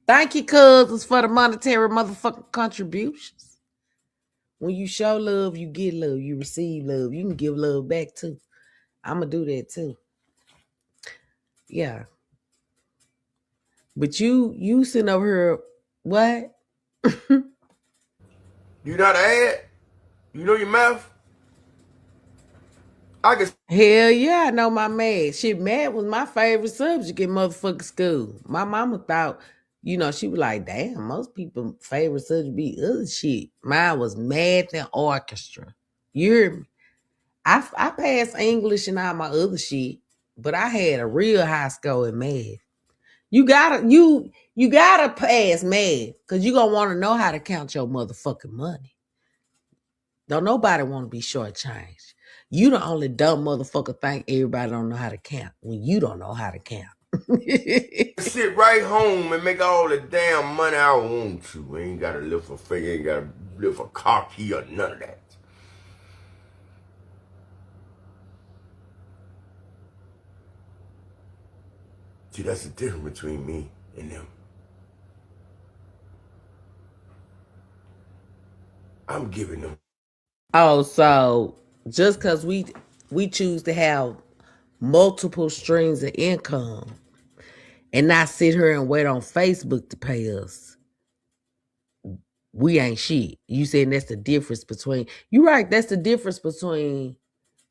Thank you, cousins, for the monetary motherfucking contributions. When you show love, you get love. You receive love. You can give love back too. I'm going to do that too. Yeah. But you sitting over here, what? You know how to add? You know your math? I can. Hell yeah, I know my math. Shit, math was my favorite subject in motherfucking school. My mama thought, she was like, damn, most people favorite subject be other shit. Mine was math and orchestra. You hear me? I passed English and all my other shit, but I had a real high score in math. You gotta pass math because you gonna want to know how to count your motherfucking money. Don't nobody want to be shortchanged. You the only dumb motherfucker think everybody don't know how to count when you don't know how to count. Sit right home and make all the damn money I want to. Ain't gotta live for fake, ain't gotta live for car key or none of that. See, that's the difference between me and them. I'm giving them. Oh, so just because we choose to have multiple streams of income and not sit here and wait on Facebook to pay us, we ain't shit. You saying that's the difference between you right, that's the difference between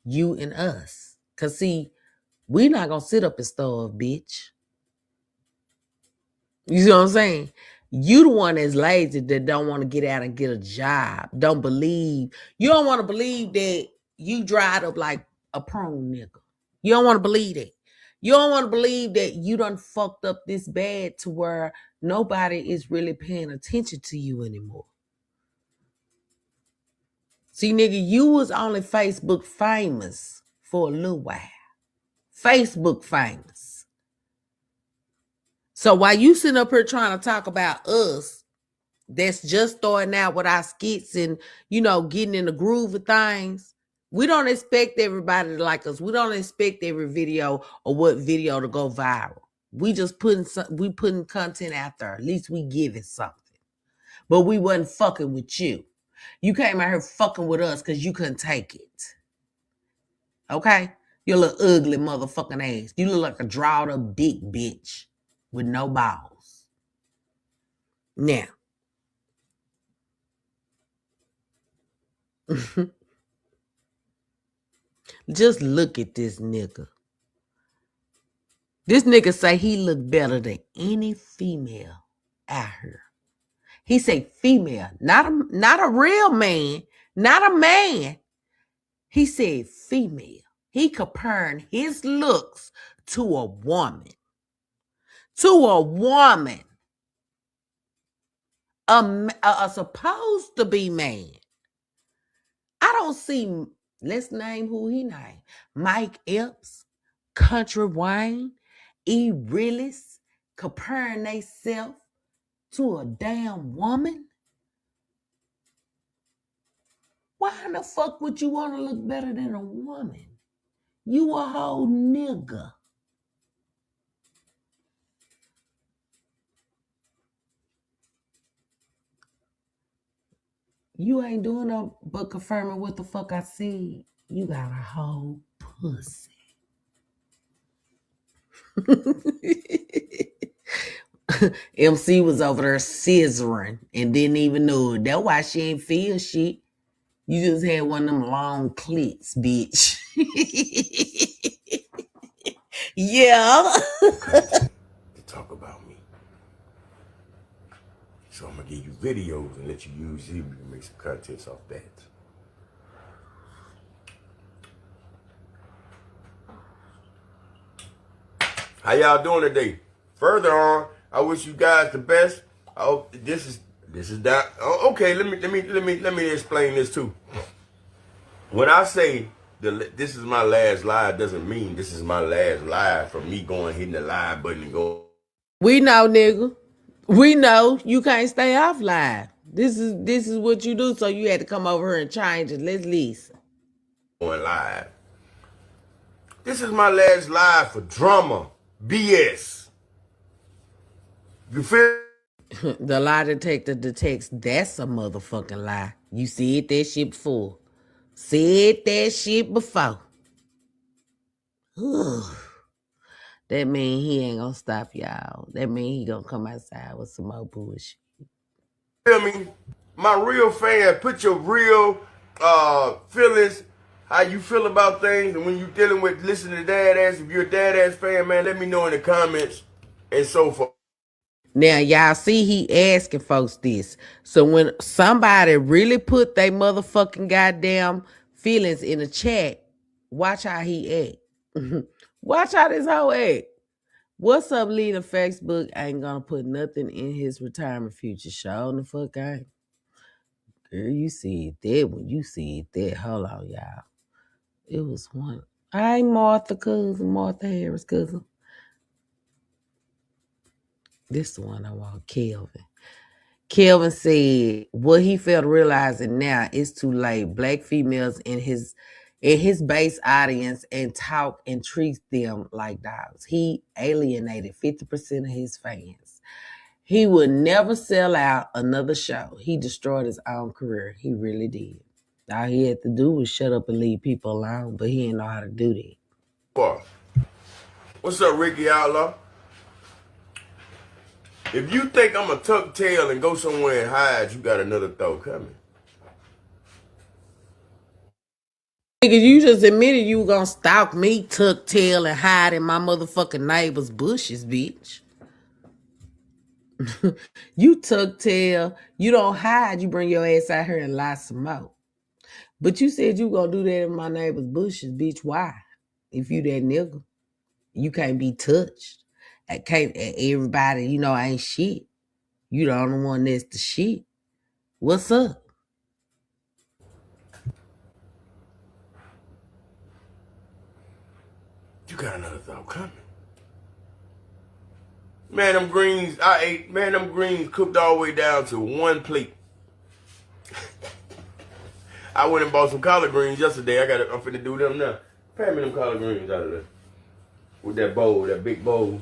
you and us. Cause see, we not gonna sit up and starve, bitch. You see what I'm saying? You the one that's lazy that don't want to get out and get a job. You don't want to believe that you dried up like a prune nigga. You don't want to believe it. You don't want to believe that you done fucked up this bad to where nobody is really paying attention to you anymore. See, nigga, you was only Facebook famous for a little while. Facebook famous. So while you sitting up here trying to talk about us, that's just starting out with our skits and, getting in the groove of things, we don't expect everybody to like us. We don't expect every video or what video to go viral. We just putting content out there. At least we giving something. But we wasn't fucking with you. You came out here fucking with us because you couldn't take it. Okay? You little ugly motherfucking ass. You look like a drawed up dick bitch with no balls. Now, just look at this nigga. This nigga say he look better than any female out here. He say female, not a real man, not a man. He said female. He comparing his looks to a woman. To a woman. A supposed to be man. I don't see, let's name who he named. Mike Epps, Country Wayne, E. Realist, comparing theyself to a damn woman. Why in the fuck would you want to look better than a woman? You a whole nigga. You ain't doing no but confirming what the fuck I said. You got a whole pussy. MC was over there scissoring and didn't even know it. That's why she ain't feel shit. You just had one of them long clicks, bitch. Yeah. To talk about me. So I'm gonna give you videos and let you use them to make some contents off that. How y'all doing today? Further on, I wish you guys the best. Oh, this is that. Oh, okay, let me explain this too. When I say this is my last live, doesn't mean this is my last live from me going hitting the live button and go. We know, nigga. We know you can't stay off live. This is what you do, so you had to come over here and change it. Let's listen. Going live. This is my last live for drama. BS. You feel? The lie detector detects that's a motherfucking lie. You said that shit before. Said that shit before. Ugh. That mean he ain't gonna stop y'all. That mean he gonna come outside with some more bullshit. Feel me? My real fan, put your real feelings, how you feel about things, and when you dealing with listening to Dad Ass, if you're a Dad Ass fan, man, let me know in the comments and so forth. Now, y'all see he asking folks this. So when somebody really put their motherfucking goddamn feelings in the chat, watch how he act. Watch how this hoe act. What's up, leader? Facebook ain't gonna put nothing in his retirement future. Show the fuck ain't. Girl, you see it there when you see it there. Hold on, y'all. It was one. I ain't Martha cousin, Martha Harris cousin. This the one I want, Kelvin. Kelvin said what he failed realizing now is too late. Black females in his base audience and talk and treat them like dogs. He alienated 50% of his fans. He would never sell out another show. He destroyed his own career. He really did. All he had to do was shut up and leave people alone, but he didn't know how to do that. Boss. What's up, Ricky Outlaw? If you think I'm a tuck tail and go somewhere and hide, you got another thought coming. Nigga, you just admitted you were gonna stalk me, tuck tail, and hide in my motherfucking neighbor's bushes, bitch. You tuck tail, you don't hide, you bring your ass out here and lie some more. But you said you gonna do that in my neighbor's bushes, bitch. Why? If you that nigga, you can't be touched. I can't everybody, ain't shit. You the only one that's the shit. What's up? You got another thought coming. Man, them greens I ate, man, them greens cooked all the way down to one plate. I went and bought some collard greens yesterday. I'm finna do them now. Pass me them collard greens out of there. With that bowl, that big bowl.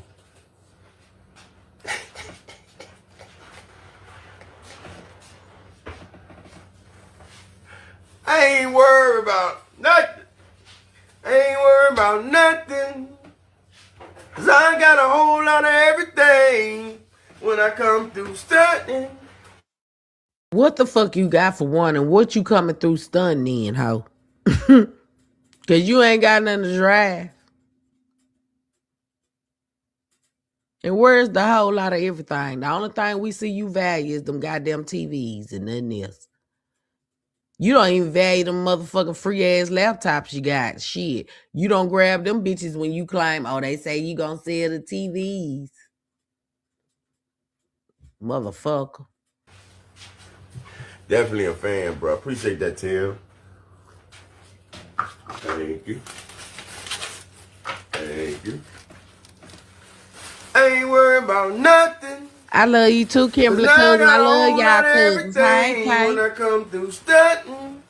I ain't worried about nothing. I ain't worried about nothing. 'Cause I got a whole lot of everything when I come through stunting. What the fuck you got for one, and what you coming through stunning in, ho? Cause you ain't got nothing to drive. And where's the whole lot of everything? The only thing we see you value is them goddamn TVs and nothing else. You don't even value them motherfucking free ass laptops you got. Shit. You don't grab them bitches when you claim, oh, they say you gonna sell the TVs. Motherfucker. Definitely a fan, bro. Appreciate that, Tim. Thank you. Thank you. I ain't worried about nothing. I love you too, Kimberly cousin. I love y'all cousins. Hey, when I come through stunting.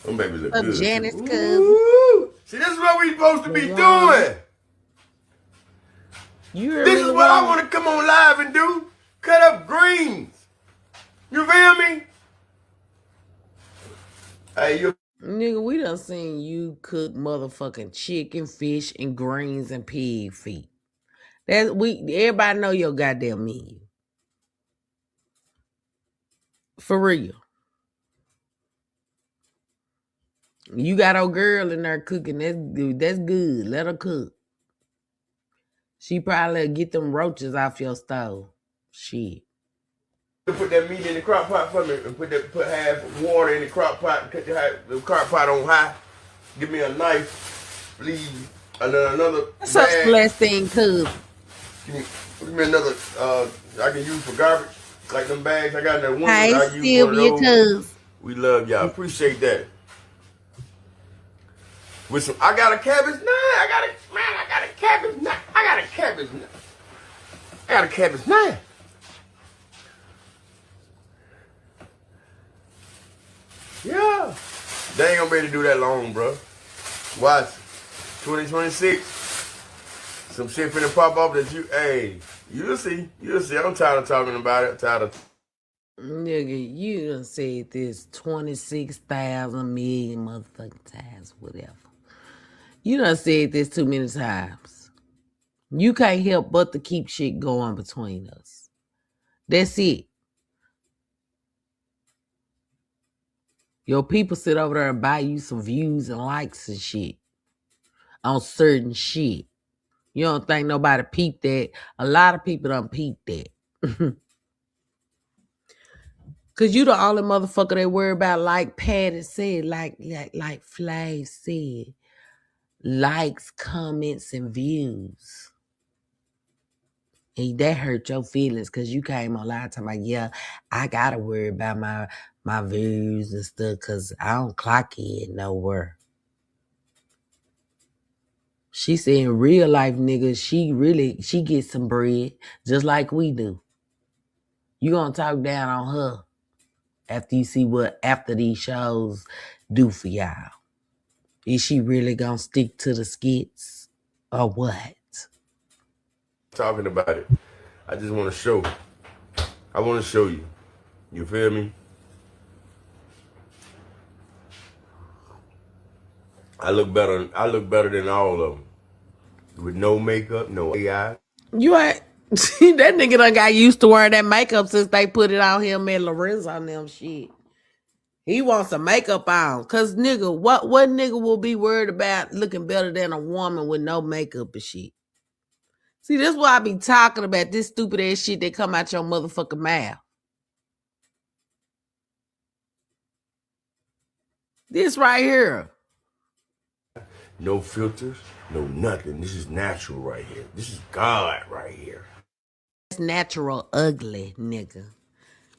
Them babies look good. Janice Ooh. cousin. See, this is what we supposed to be doing. This is what I want to come on live and do. Cut up greens. You feel me? Hey, you. Nigga, we done seen you cook motherfucking chicken, fish, and greens and pig feet. Everybody know your goddamn menu. For real. You got old girl in there cooking. That's good. Let her cook. She probably get them roaches off your stove. Shit. Put that meat in the crock pot for me and put half water in the crock pot and cut the crock pot on high. Give me a knife, please. And then another That's such a blessing, cuz. Give me another I can use for garbage. Like them bags I got in that one. Hey, I use one of those. cuz. We love y'all. Appreciate that. With some, I got a cabbage. I got a cabbage. I got a cabbage knife. Yeah. They ain't gonna be able to do that long, bro. Watch. 2026. Some shit finna pop up that you'll see. I'm tired of talking about it. I'm tired of. Nigga, you done said this 26,000 million motherfucking times, whatever. You done said this too many times. You can't help but to keep shit going between us. That's it. Your people sit over there and buy you some views and likes and shit on certain shit. You don't think nobody peeped that? A lot of people don't peep that. Cause you the only motherfucker they worry about, like Patty said, like Flav said. likes, comments, and views. And that hurt your feelings because you came on live talking about, yeah, I gotta worry about my views and stuff because I don't clock it nowhere. She said in real life, nigga, she gets some bread just like we do. You gonna talk down on her after you see what after these shows do for y'all. Is she really gonna stick to the skits or what? Talking about it. I just want to show. I want to show you. You feel me? I look better. I look better than all of them. With no makeup, no AI. You ain't that nigga done got used to wearing that makeup since they put it on him and Lorenzo on them shit. He wants some makeup on. Cause nigga, what nigga will be worried about looking better than a woman with no makeup and shit? See, this is why I be talking about this stupid ass shit that come out your motherfucking mouth. This right here. No filters, no nothing. This is natural right here. This is God right here. It's natural ugly, nigga.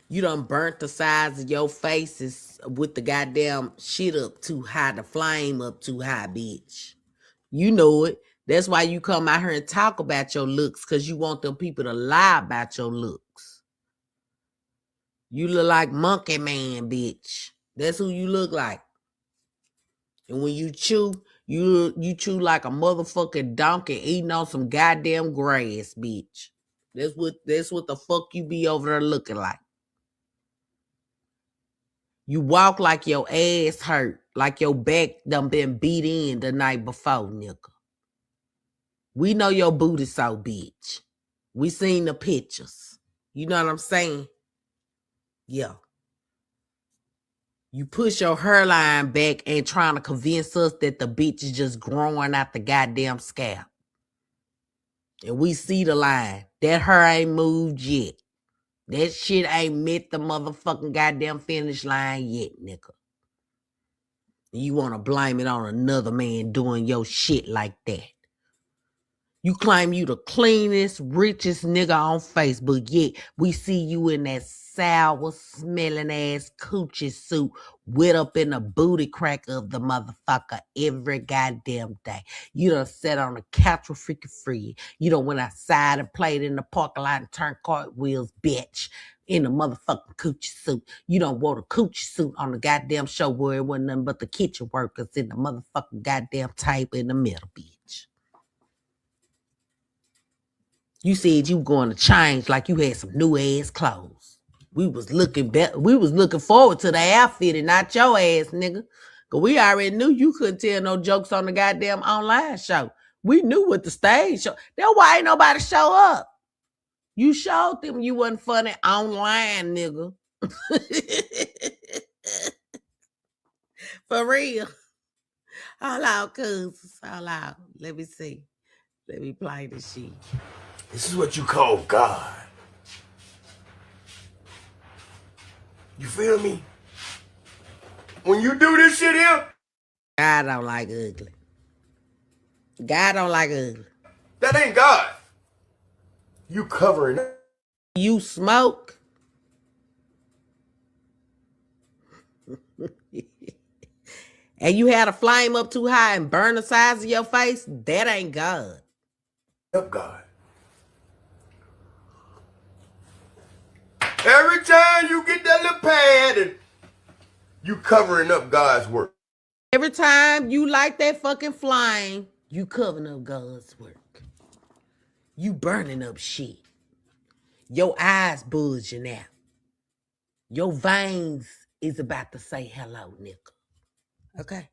You done burnt the sides of your faces with the goddamn shit up too high, the flame up too high, bitch. You know it. That's why you come out here and talk about your looks, because you want them people to lie about your looks. You look like Monkey Man, bitch. That's who you look like. And when you chew, you chew like a motherfucking donkey eating on some goddamn grass, bitch. That's what the fuck you be over there looking like. You walk like your ass hurt, like your back done been beat in the night before, nigga. We know your booty so, bitch. We seen the pictures. You know what I'm saying? Yeah. You push your hairline back and trying to convince us that the bitch is just growing out the goddamn scalp. And we see the line. That hair ain't moved yet. That shit ain't met the motherfucking goddamn finish line yet, nigga. You want to blame it on another man doing your shit like that. You claim you the cleanest, richest nigga on Facebook, yet we see you in that sour, smelling ass coochie suit wet up in the booty crack of the motherfucker every goddamn day. You done sat on the couch with freaking free. You done went outside and played in the parking lot and turned cartwheels, bitch, in the motherfucking coochie suit. You done wore the coochie suit on the goddamn show where it wasn't nothing but the kitchen workers in the motherfucking goddamn table in the middle, bitch. You said you were going to change like you had some new ass clothes. We was looking forward to the outfit and not your ass, nigga. Cause we already knew you couldn't tell no jokes on the goddamn online show. We knew what the stage show. That's why ain't nobody show up. You showed them you wasn't funny online, nigga. For real. All out, cuz. All out. Let me see. Let me play this shit. This is what you call God. You feel me? When you do this shit here, God don't like ugly. God don't like ugly. that ain't God. You covering up. You smoke. And you had a flame up too high and burn the sides of your face, that ain't God. God. Every time you get that little pad and you covering up God's work. Every time you light that fucking flame, you covering up God's work. You burning up shit. Your eyes bulging out. Your veins is about to say hello, nigga. Okay?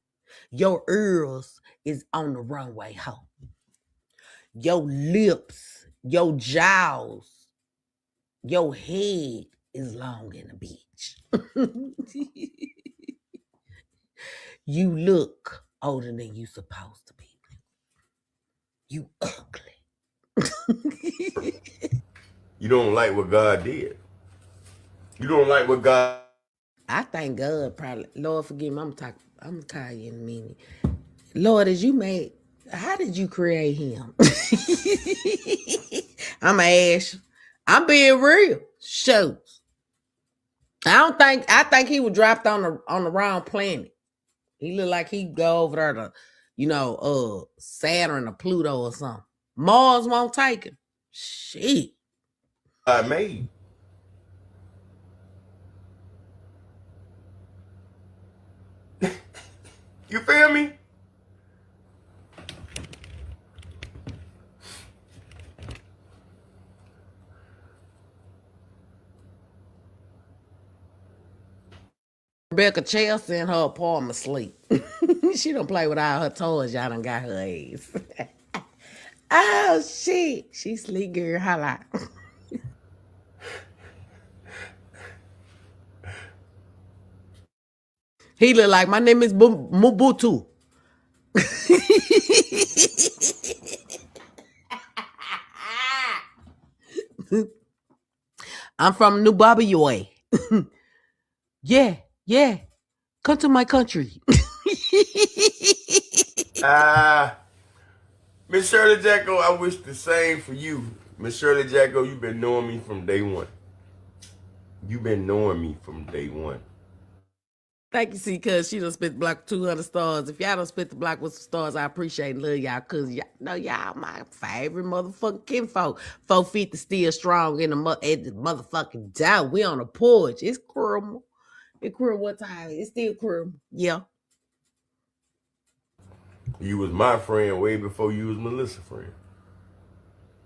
Your ears is on the runway home. Your lips, your jaws, your head is long in the bitch. You look older than you supposed to be. You ugly. You don't like what God did. You don't like what God. I thank God probably. Lord forgive me. I'm gonna call you in a minute. Lord, as you made How did you create him? I'm Ash. I'm being real. Shoot. I think he was dropped on the wrong planet. He looked like he'd go over there to, Saturn or Pluto or something. Mars won't take him. Shit. I made. You feel me? Rebecca Chelsea in her apartment sleep. She don't play with all her toys. Y'all done got her ass. Oh, shit. She sleep, girl. Holla. He look like, my name is Mubutu. I'm from New Bobby. Yeah, yeah. Come to my country. Miss Shirley Jacko, I wish the same for you. Miss Shirley Jacko, you've been knowing me from day one. You've been knowing me from day one. Thank you, see, cuz she done spit the block with 200 stars. If y'all don't spit the block with some stars, I appreciate and love y'all, cuz y'all know y'all my favorite motherfucking kinfolk. 450 still strong in at the motherfucking doubt. We on the porch. It's criminal. It criminal what time? It's still criminal. Yeah. You was my friend way before you was Melissa's friend.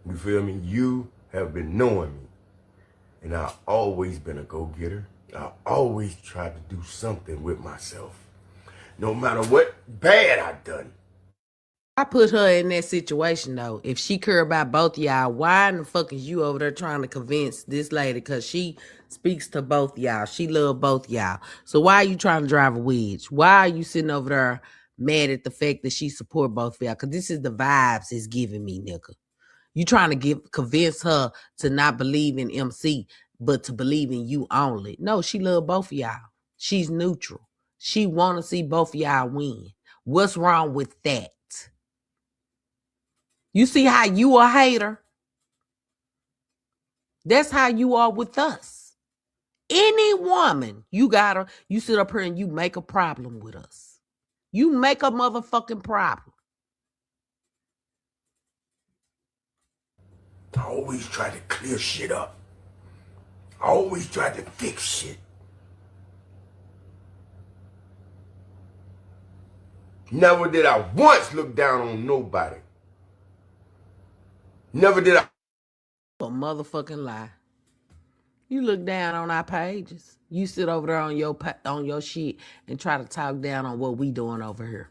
You feel me? You have been knowing me. And I've always been a go-getter. I always tried to do something with myself. No matter what bad I done. I put her in that situation though. If she care about both y'all, why in the fuck is you over there trying to convince this lady? Cause she speaks to both y'all. She love both y'all. So why are you trying to drive a wedge? Why are you sitting over there mad at the fact that she support both of y'all? Cause this is the vibes it's giving me, nigga. You trying to convince her to not believe in MC, but to believe in you only. No, she love both of y'all. She's neutral. She want to see both of y'all win. What's wrong with that? You see how you a hater? That's how you are with us. Any woman, you sit up here and you make a problem with us. You make a motherfucking problem. I always try to clear shit up. I always try to fix shit. Never did I once look down on nobody. Never did I. A motherfucking lie. You look down on our pages. You sit over there on your shit and try to talk down on what we doing over here.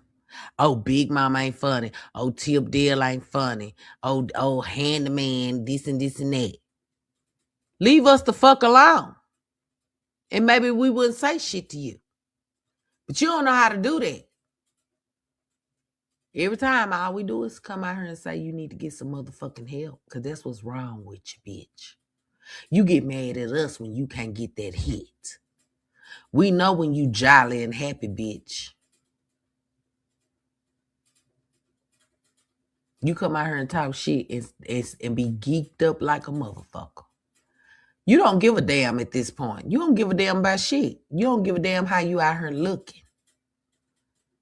Oh, Big Mama ain't funny. Oh, Tip Deal ain't funny. Oh, Handyman, this and that. Leave us the fuck alone. And maybe we wouldn't say shit to you. But you don't know how to do that. Every time, all we do is come out here and say you need to get some motherfucking help. Because that's what's wrong with you, bitch. You get mad at us when you can't get that hit. We know when you jolly and happy, bitch. You come out here and talk shit and be geeked up like a motherfucker. You don't give a damn at this point. You don't give a damn about shit. You don't give a damn how you out here looking.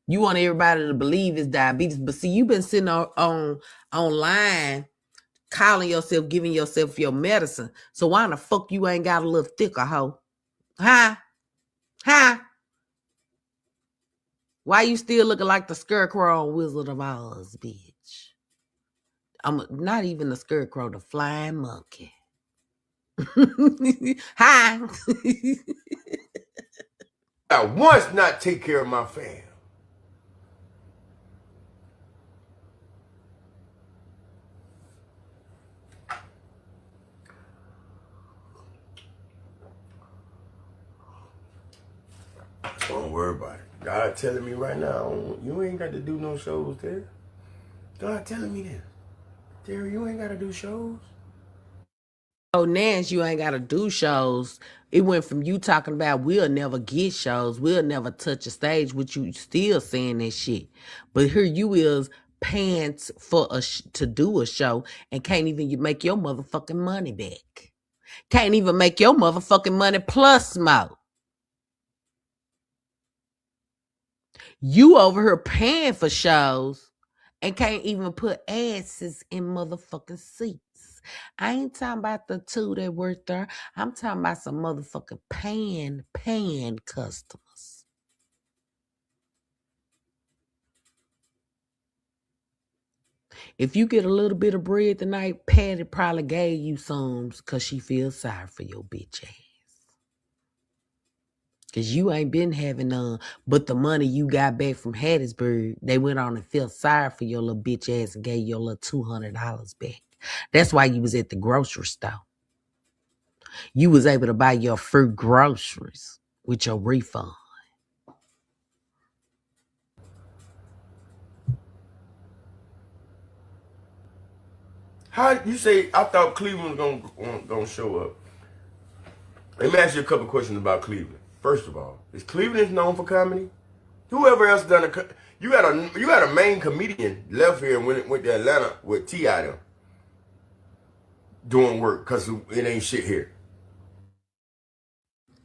You want everybody to believe it's diabetes. But see, you've been sitting online calling yourself, giving yourself your medicine. So why in the fuck you ain't got a little thicker, hoe? Huh? Why you still looking like the Scarecrow on Wizard of Oz, bitch? I'm not even the Scarecrow, the flying monkey. Hi. I once not take care of my fam. Don't worry about it. God telling me right now, you ain't got to do no shows there. God telling me this. Terry, you ain't got to do shows. Oh, Nance, you ain't got to do shows. It went from you talking about we'll never get shows, we'll never touch a stage, which you still saying that shit. But here you is paying for to do a show and can't even make your motherfucking money back. Can't even make your motherfucking money plus more. You over here paying for shows and can't even put asses in motherfucking seats. I ain't talking about the two that work there. I'm talking about some motherfucking paying customers. If you get a little bit of bread tonight, Patty probably gave you some because she feels sorry for your bitch ass. Because you ain't been having none, but the money you got back from Hattiesburg, they went on and felt sorry for your little bitch ass and gave you a little $200 back. That's why you was at the grocery store. You was able to buy your free groceries with your refund. How you say? I thought Cleveland was gonna show up. Let me ask you a couple questions about Cleveland. First of all, is Cleveland known for comedy? Whoever else done you had a main comedian left here and went to Atlanta with T.I. them doing work because it ain't shit here.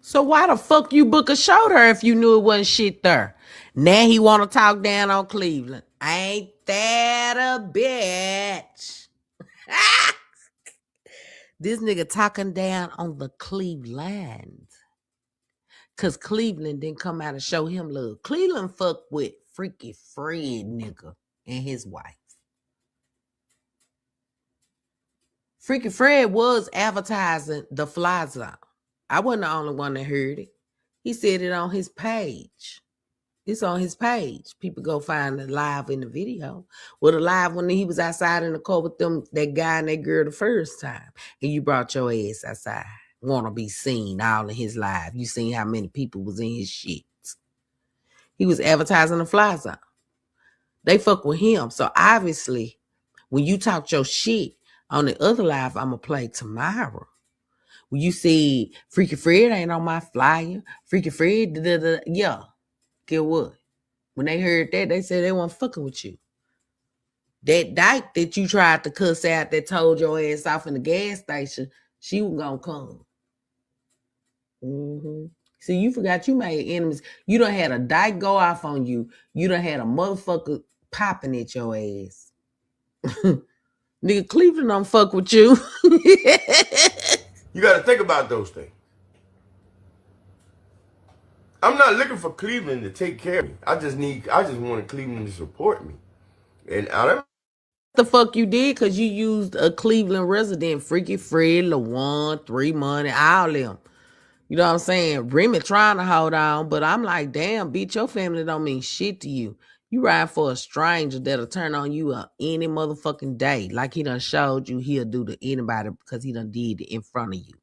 So why the fuck you book a show there if you knew it wasn't shit there? Now he want to talk down on Cleveland. Ain't that a bitch? This nigga talking down on the Cleveland. Because Cleveland didn't come out and show him love. Cleveland fucked with Freaky Fred nigga and his wife. Freaky Fred was advertising the Fly Zone. I wasn't the only one that heard it. He said it on his page. It's on his page. People go find it live in the video. Well, the live when he was outside in the car with them, that guy and that girl the first time. And you brought your ass outside. Want to be seen all in his live. You seen how many people was in his shit. He was advertising the Fly Zone. They fuck with him. So obviously, when you talk your shit on the other live, I'm going to play tomorrow. When you see Freaky Fred ain't on my flyer. Freaky Fred, yeah. Get what? When they heard that, they said they weren't fucking with you. That dyke that you tried to cuss out that told your ass off in the gas station, she was gonna come. Mm-hmm. See, you forgot you made enemies. You done had a dyke go off on you. You done had a motherfucker popping at your ass. Nigga, Cleveland don't fuck with you. You got to think about those things. I'm not looking for Cleveland to take care of me. I just wanted Cleveland to support me. And I don't. The fuck you did? Because you used a Cleveland resident, Freaky Fred, LaJuan, 3 Money, all them. You know what I'm saying? Remy trying to hold on, but I'm like, damn, bitch, your family don't mean shit to you. You ride for a stranger that'll turn on you any motherfucking day. Like he done showed you he'll do to anybody because he done did it in front of you.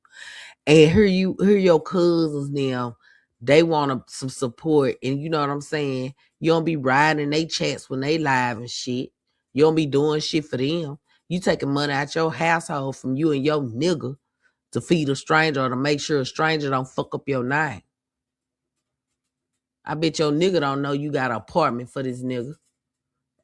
And hear your cousins now, they want some support. And you know what I'm saying? You don't be riding they chats when they live and shit. You don't be doing shit for them. You taking money out your household from you and your nigga to feed a stranger or to make sure a stranger don't fuck up your name. I bet your nigga don't know you got an apartment for this nigga.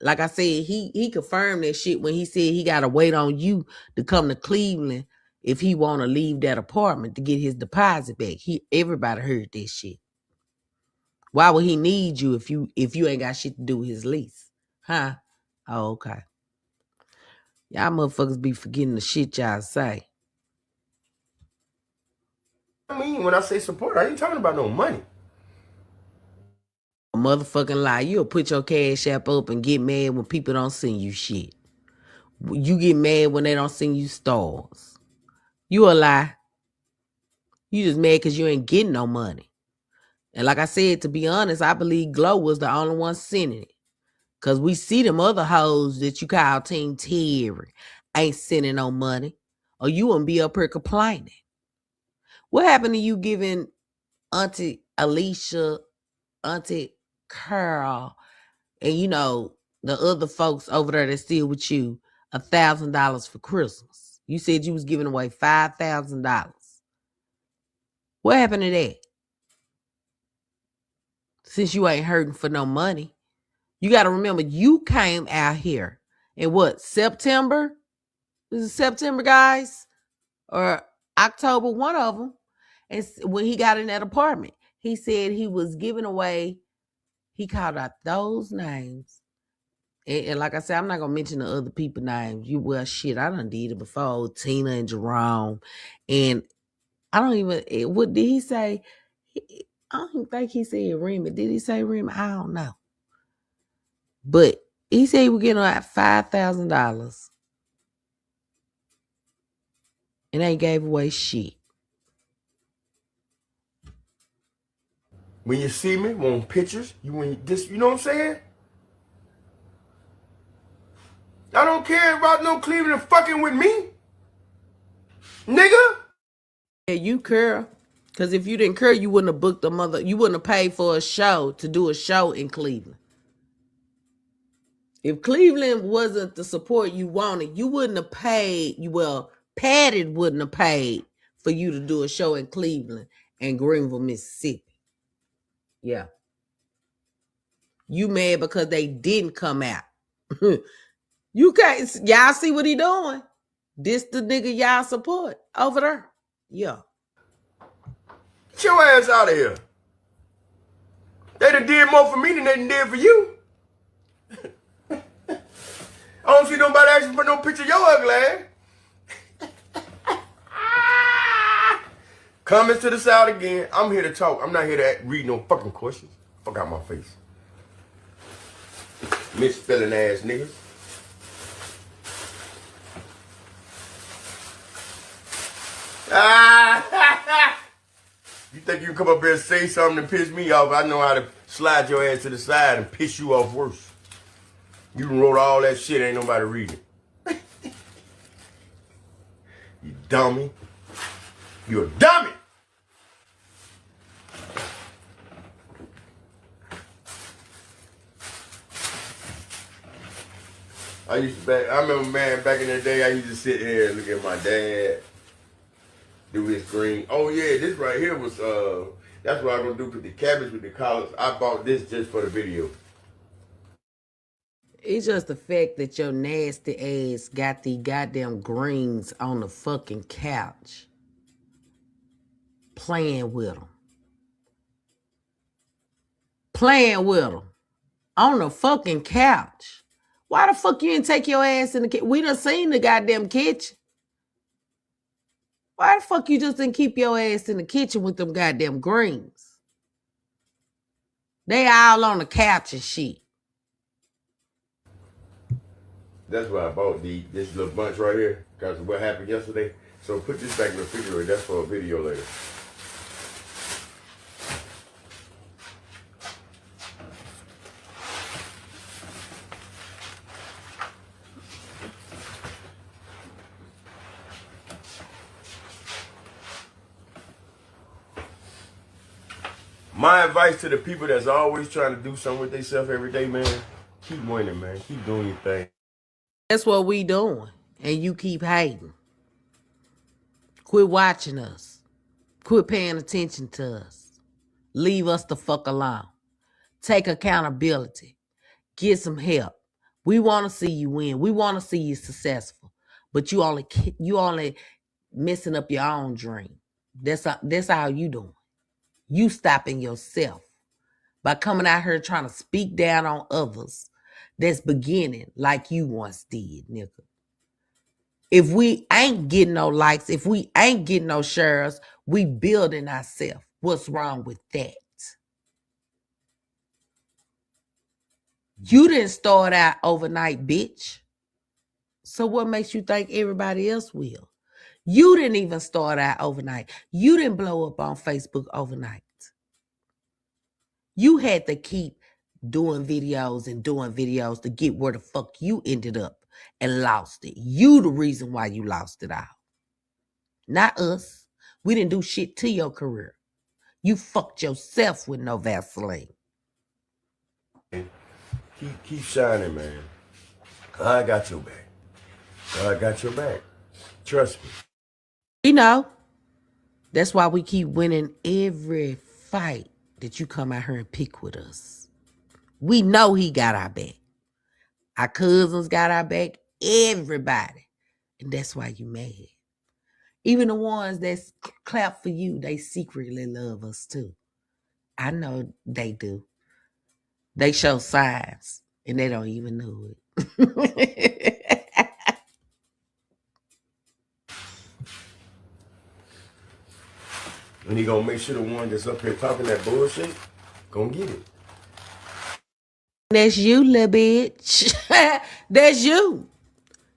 Like I said, he confirmed that shit when he said he got to wait on you to come to Cleveland if he want to leave that apartment to get his deposit back. Everybody heard that shit. Why would he need you if you ain't got shit to do with his lease? Huh? Oh, okay. Y'all motherfuckers be forgetting the shit y'all say. I mean, when I say support, I ain't talking about no money. A motherfucking lie. You'll put your cash app up and get mad when people don't send you shit. You get mad when they don't send you stars. You a lie. You just mad because you ain't getting no money. And like I said, to be honest, I believe Glow was the only one sending it. Because we see them other hoes that you call Team Terry ain't sending no money. Or you wouldn't be up here complaining. What happened to you giving Auntie Alicia, Auntie Carl, and you know, the other folks over there that's still with you, $1,000 for Christmas? You said you was giving away $5,000. What happened to that? Since you ain't hurting for no money, You got to remember, you came out here in what, September? This is September, guys? Or October, one of them. And when he got in that apartment, he said he was giving away, he called out those names. And like I said, I'm not going to mention the other people's names. Well, shit, I done did it before. Tina and Jerome. And I don't even, what did he say? I don't even think he said Remy. Did he say Remy? I don't know. But he said he was getting like $5,000. And they gave away shit. When you see me, want pictures, you know what I'm saying? I don't care about no Cleveland fucking with me. Nigga. Yeah, you care. Because if you didn't care, you wouldn't have booked you wouldn't have paid for a show to do a show in Cleveland. If Cleveland wasn't the support you wanted, you wouldn't have paid. Patty wouldn't have paid for you to do a show in Cleveland and Greenville, Mississippi. Yeah. You mad because they didn't come out. You can't, y'all see what he doing? This the nigga y'all support over there. Yeah. Get your ass out of here. They done did more for me than they done did for you. I don't see nobody asking for no picture of your ugly ass. Comments to the side again. I'm here to talk. I'm not here to read no fucking questions. Fuck out my face. Misspelling ass niggas. You think you can come up here and say something and piss me off? I know how to slide your ass to the side and piss you off worse. You done wrote all that shit, ain't nobody reading it. You dummy. You a dummy. I remember, man, back in the day, I used to sit here and look at my dad do his green. Oh yeah, this right here was that's what I'm gonna do with the cabbage with the collards. I bought this just for the video. It's just the fact that your nasty ass got the goddamn greens on the fucking couch. Playing with them. Playing with them. On the fucking couch. Why the fuck you didn't take your ass in the kitchen? We done seen the goddamn kitchen. Why the fuck you just didn't keep your ass in the kitchen with them goddamn greens? They all on the couch and shit. That's why I bought this little bunch right here, because of what happened yesterday. So put this back in the refrigerator. That's for a video later. My advice to the people that's always trying to do something with themselves every day, man, keep winning, man. Keep doing your thing. That's what we doing. And you keep hating. Quit watching us. Quit paying attention to us. Leave us the fuck alone. Take accountability. Get some help. We want to see you win. We want to see you successful. But you only messing up your own dream. That's how you doing. You stopping yourself by coming out here trying to speak down on others that's beginning like you once did, nigga. If we ain't getting no likes, if we ain't getting no shares, we building ourselves. What's wrong with that? You didn't start out overnight, bitch. So what makes you think everybody else will? You didn't even start out overnight. You didn't blow up on Facebook overnight. You had to keep doing videos to get where the fuck you ended up and lost it. You the reason why you lost it all. Not us. We didn't do shit to your career. You fucked yourself with no Vaseline. Keep shining, man. I got your back. I got your back. Trust me. You know, that's why we keep winning every fight that you come out here and pick with us. We know he got our back. Our cousins got our back. Everybody. And that's why you mad. Even the ones that clap for you, they secretly love us too. I know they do. They show signs and they don't even know it. And he gonna make sure the one that's up here talking that bullshit gonna get it. That's you, little bitch. That's you.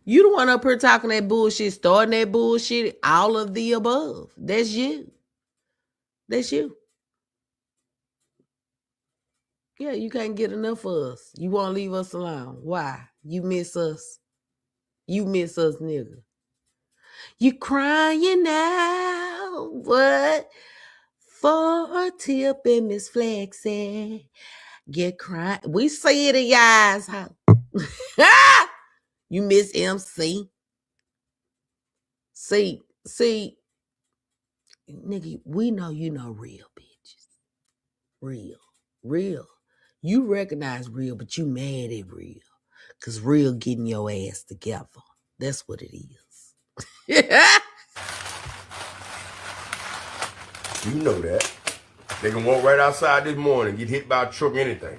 You the one up here talking that bullshit, starting that bullshit, all of the above. That's you. That's you. Yeah, you can't get enough of us. You won't leave us alone. Why? You miss us. You miss us, nigga. You crying now. What? For a tip in Miss Flexi. Get crying. We see it in your eyes, huh? You miss MC. See, nigga, we know you know real bitches. Real. You recognize real, but you mad at real. Cause real getting your ass together. That's what it is. You know that. They can walk right outside this morning, get hit by a truck, anything.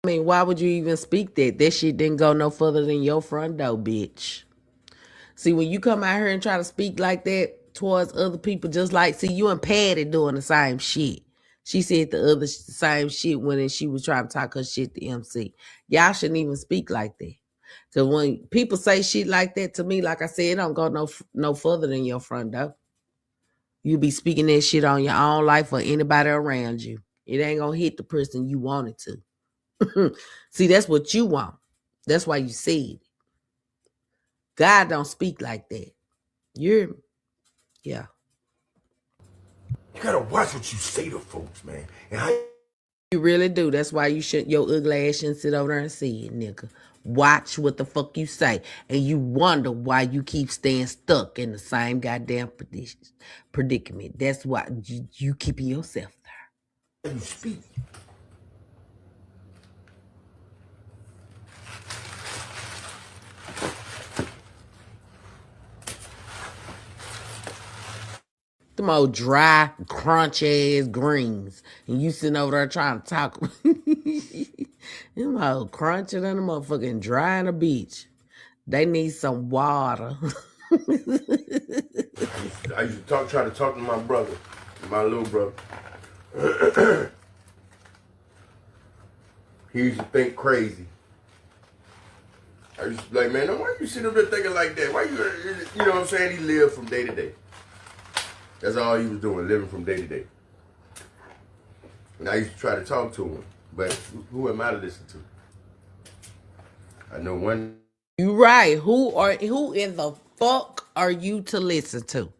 I mean, why would you even speak that? That shit didn't go no further than your front door, bitch. See, when you come out here and try to speak like that towards other people, just like, see, you and Patty doing the same shit. She said the same shit when she was trying to talk her shit to MC. Y'all shouldn't even speak like that. Because when people say shit like that to me, like I said, it don't go no further than your front door. You be speaking that shit on your own life or anybody around you. It ain't gonna hit the person you want it to. See, that's what you want. That's why you said it. God don't speak like that. Yeah. You gotta watch what you say to folks, man. And You really do. That's why your ugly ass shouldn't sit over there and see it, nigga. Watch what the fuck you say. And you wonder why you keep staying stuck in the same goddamn predicament. That's why you keeping yourself there. you speak. Them old dry, crunch ass greens. And you sitting over there trying to talk. Them old crunching and them motherfucking dry in the beach. They need some water. I used to try to talk to my brother, my little brother. He used to think crazy. I used to be like, man, why you sitting up there thinking like that? Why you know what I'm saying? He lived from day to day. That's all he was doing, living from day to day. And I used to try to talk to him, but who am I to listen to? I know one. You right. Who in the fuck are you to listen to?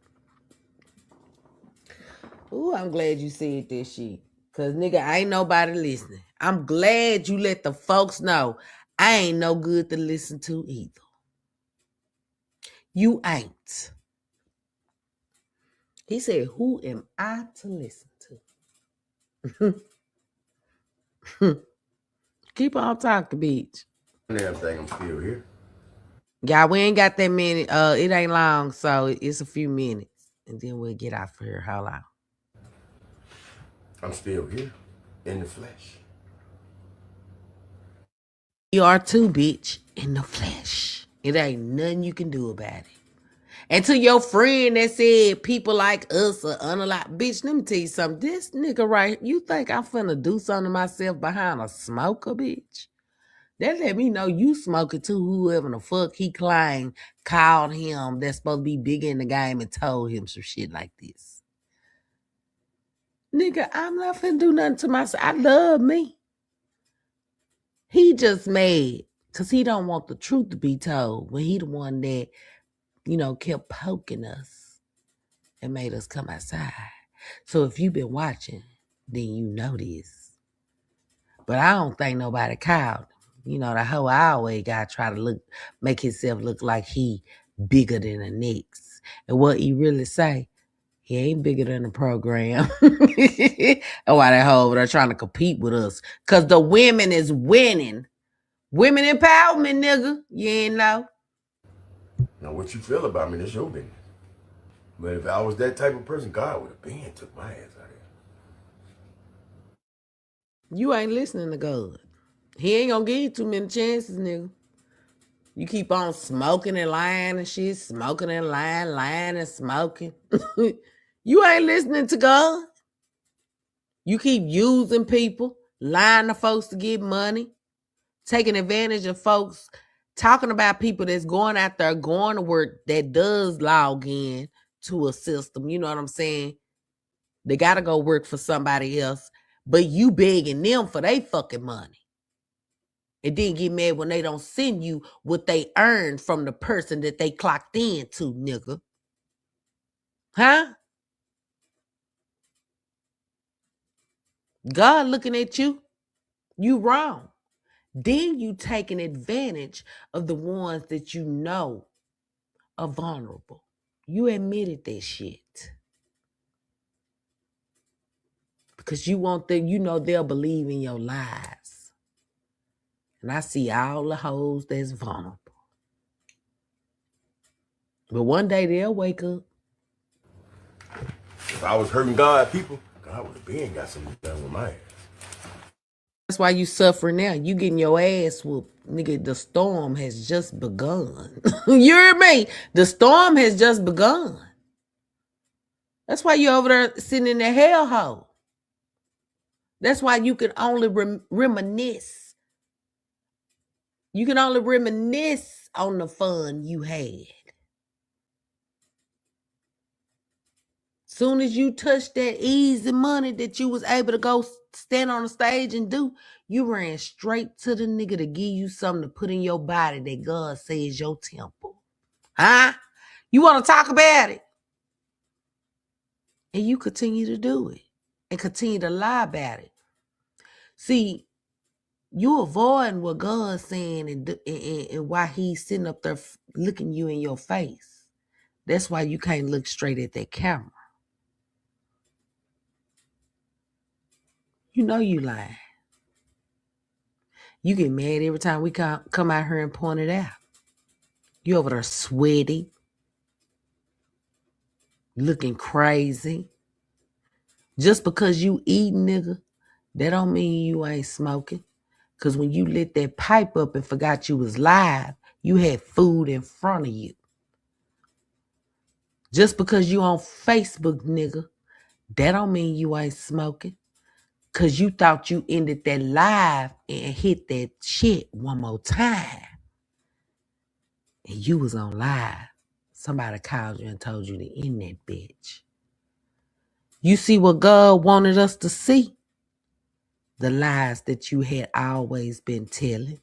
Ooh, I'm glad you said this shit. Cause nigga, ain't nobody listening. I'm glad you let the folks know I ain't no good to listen to either. You ain't. He said, who am I to listen to? Keep on talking, bitch. Damn thing, I'm still here. Yeah, we ain't got that many. It ain't long, so it's a few minutes. And then we'll get out of here. How long? I'm still here, in the flesh. You are too, bitch, in the flesh. It ain't nothing you can do about it. And to your friend that said people like us are unalive, bitch, let me tell you something. This nigga right, you think I'm finna do something to myself behind a smoker, bitch? That let me know you smoking too, whoever the fuck he claimed called him that's supposed to be big in the game and told him some shit like this. Nigga, I'm not finna do nothing to myself. I love me. He just mad because he don't want the truth to be told when he the one that, kept poking us and made us come outside. So if you've been watching, then you know this. But I don't think nobody called him. The hoe I always got to try to make himself look like he bigger than the next. And what he really say, He ain't bigger than the program. That's why that whole they're trying to compete with us. Cause the women is winning. Women empowerment, nigga. You ain't know. Now, what you feel about me, that's your business. But if I was that type of person, God would have been took my ass out of here. You ain't listening to God. He ain't gonna give you too many chances, nigga. You keep on smoking and lying and shit, smoking and lying and smoking. You ain't listening to God. You keep using people, lying to folks to get money, taking advantage of folks, talking about people that's going out there, going to work, that does log in to a system. You know what I'm saying? They got to go work for somebody else, but you begging them for their fucking money. And then get mad when they don't send you what they earned from the person that they clocked in to, nigga. Huh? God looking at you. You wrong. Then you taking advantage of the ones that you know are vulnerable. You admitted that shit. Because you want them, you know they'll believe in your lies. And I see all the hoes that's vulnerable. But one day they'll wake up. If I was hurting God, people, God would have been got something done with my ass. That's why you suffering now. You getting your ass whooped. Nigga, the storm has just begun. You hear me? The storm has just begun. That's why you over there sitting in the hellhole. That's why you can only reminisce. You can only reminisce on the fun you had. Soon as you touched that easy money that you was able to go stand on the stage and do, you ran straight to the nigga to give you something to put in your body that God says your temple. Huh? You want to talk about it? And you continue to do it and continue to lie about it. See, you avoiding what God's saying and why he's sitting up there looking you in your face. That's why you can't look straight at that camera. You know you lying. You get mad every time we come out here and point it out. You over there sweaty, looking crazy. Just because you eat, nigga, that don't mean you ain't smoking. Because when you lit that pipe up and forgot you was live, you had food in front of you. Just because you on Facebook, nigga, that don't mean you ain't smoking. Because you thought you ended that live and hit that shit one more time. And you was on live. Somebody called you and told you to end that bitch. You see what God wanted us to see? The lies that you had always been telling.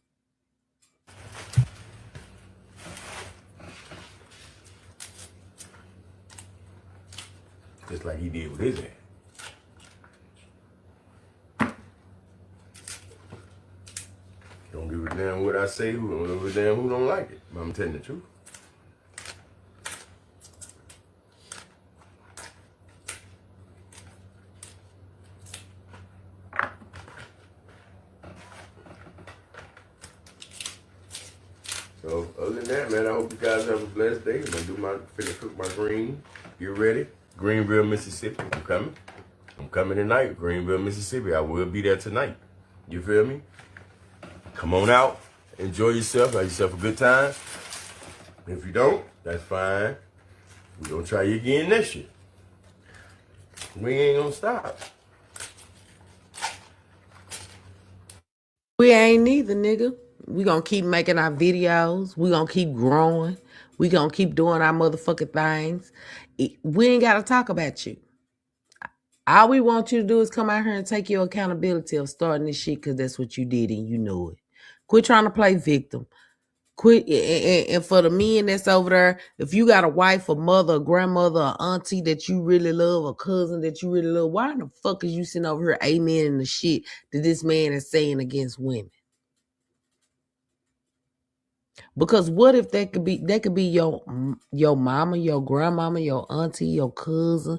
Just like he did with his ass. Don't give a damn what I say, who don't give a damn who don't like it. But I'm telling the truth. So other than that, man, I hope you guys have a blessed day. I'm gonna cook my greens. Get ready. Greenville, Mississippi. I'm coming. I'm coming tonight. Greenville, Mississippi. I will be there tonight. You feel me? Come on out. Enjoy yourself. Have yourself a good time. If you don't, that's fine. We're gonna try you again next year. We ain't gonna stop. We ain't neither, nigga. We gonna keep making our videos. We gonna keep growing. We gonna keep doing our motherfucking things. We ain't gotta talk about you. All we want you to do is come out here and take your accountability of starting this shit because that's what you did and you know it. Quit trying to play victim. Quit. And for the men that's over there, if you got a wife, a mother, a grandmother, a auntie that you really love, a cousin that you really love, why in the fuck is you sitting over here amening the shit that this man is saying against women? Because what if that could be your mama, your grandmama, your auntie, your cousin,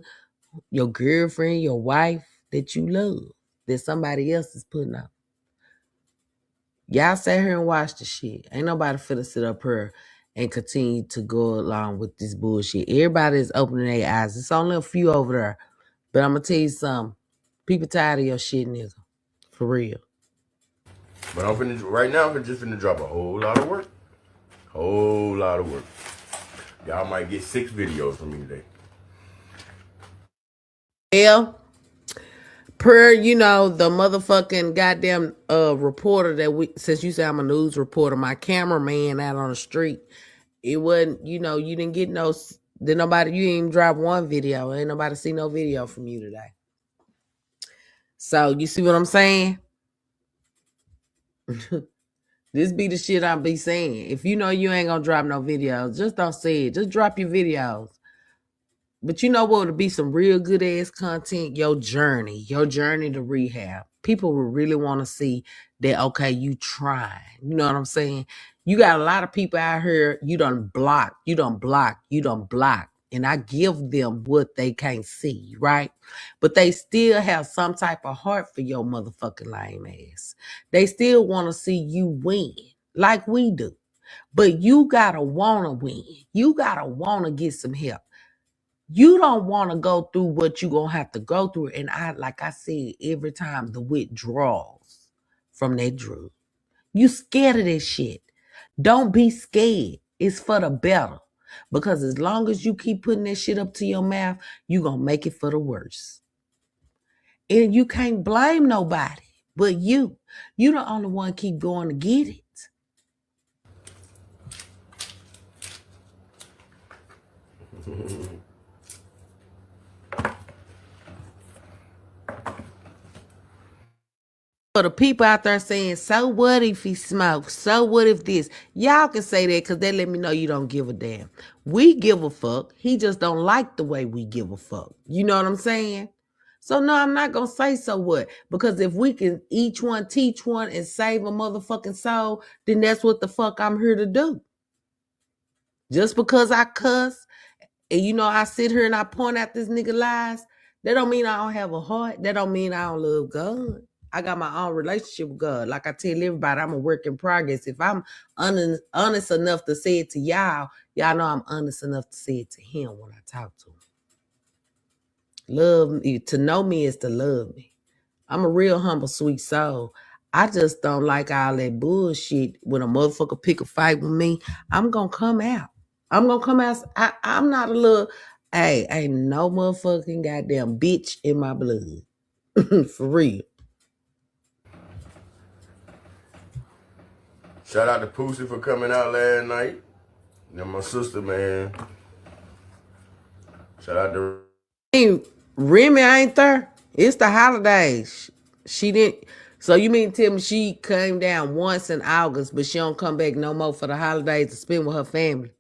your girlfriend, your wife that you love, that somebody else is putting out. Y'all sit here and watch the shit. Ain't nobody finna sit up here and continue to go along with this bullshit. Everybody is opening their eyes. It's only a few over there. But I'm gonna tell you something. People tired of your shit, nigga. For real. But right now I'm just finna drop a whole lot of work. Whole lot of work. Y'all might get 6 videos from me today. Well, per, the motherfucking goddamn reporter that since you say I'm a news reporter, my cameraman out on the street, it wasn't, you didn't get you didn't even drop one video. Ain't nobody see no video from you today. So you see what I'm saying? This be the shit I be saying. If you know you ain't gonna drop no videos, just don't say it. Just drop your videos. But you know what would be some real good ass content? Your journey to rehab. People will really want to see that, okay, you trying. You know what I'm saying? You got a lot of people out here, you done block. And I give them what they can't see, right? But they still have some type of heart for your motherfucking lame ass. They still want to see you win like we do. But you gotta want to win. You gotta want to get some help. You don't want to go through what you're going to have to go through. And like I said, every time, the withdrawals from that drug. You scared of this shit. Don't be scared. It's for the better. Because as long as you keep putting that shit up to your mouth, you're going to make it for the worse. And you can't blame nobody but you. You the only one keep going to get it. For the people out there saying, so what if he smokes? So what if this? Y'all can say that because they let me know you don't give a damn. We give a fuck. He just don't like the way we give a fuck. You know what I'm saying? So no, I'm not going to say so what. Because if we can each one teach one and save a motherfucking soul, then that's what the fuck I'm here to do. Just because I cuss and I sit here and I point out this nigga lies, that don't mean I don't have a heart. That don't mean I don't love God. I got my own relationship with God. Like I tell everybody, I'm a work in progress. If I'm honest enough to say it to y'all, y'all know I'm honest enough to say it to him when I talk to him. Love me, to know me is to love me. I'm a real humble, sweet soul. I just don't like all that bullshit. When a motherfucker pick a fight with me, I'm going to come out. I'm going to come out. I'm not a little, ain't no motherfucking goddamn bitch in my blood. For real. Shout out to Pussy for coming out last night. And my sister, man. Shout out to Remy ain't there. It's the holidays. She didn't. So you mean to tell me she came down once in August, but she don't come back no more for the holidays to spend with her family?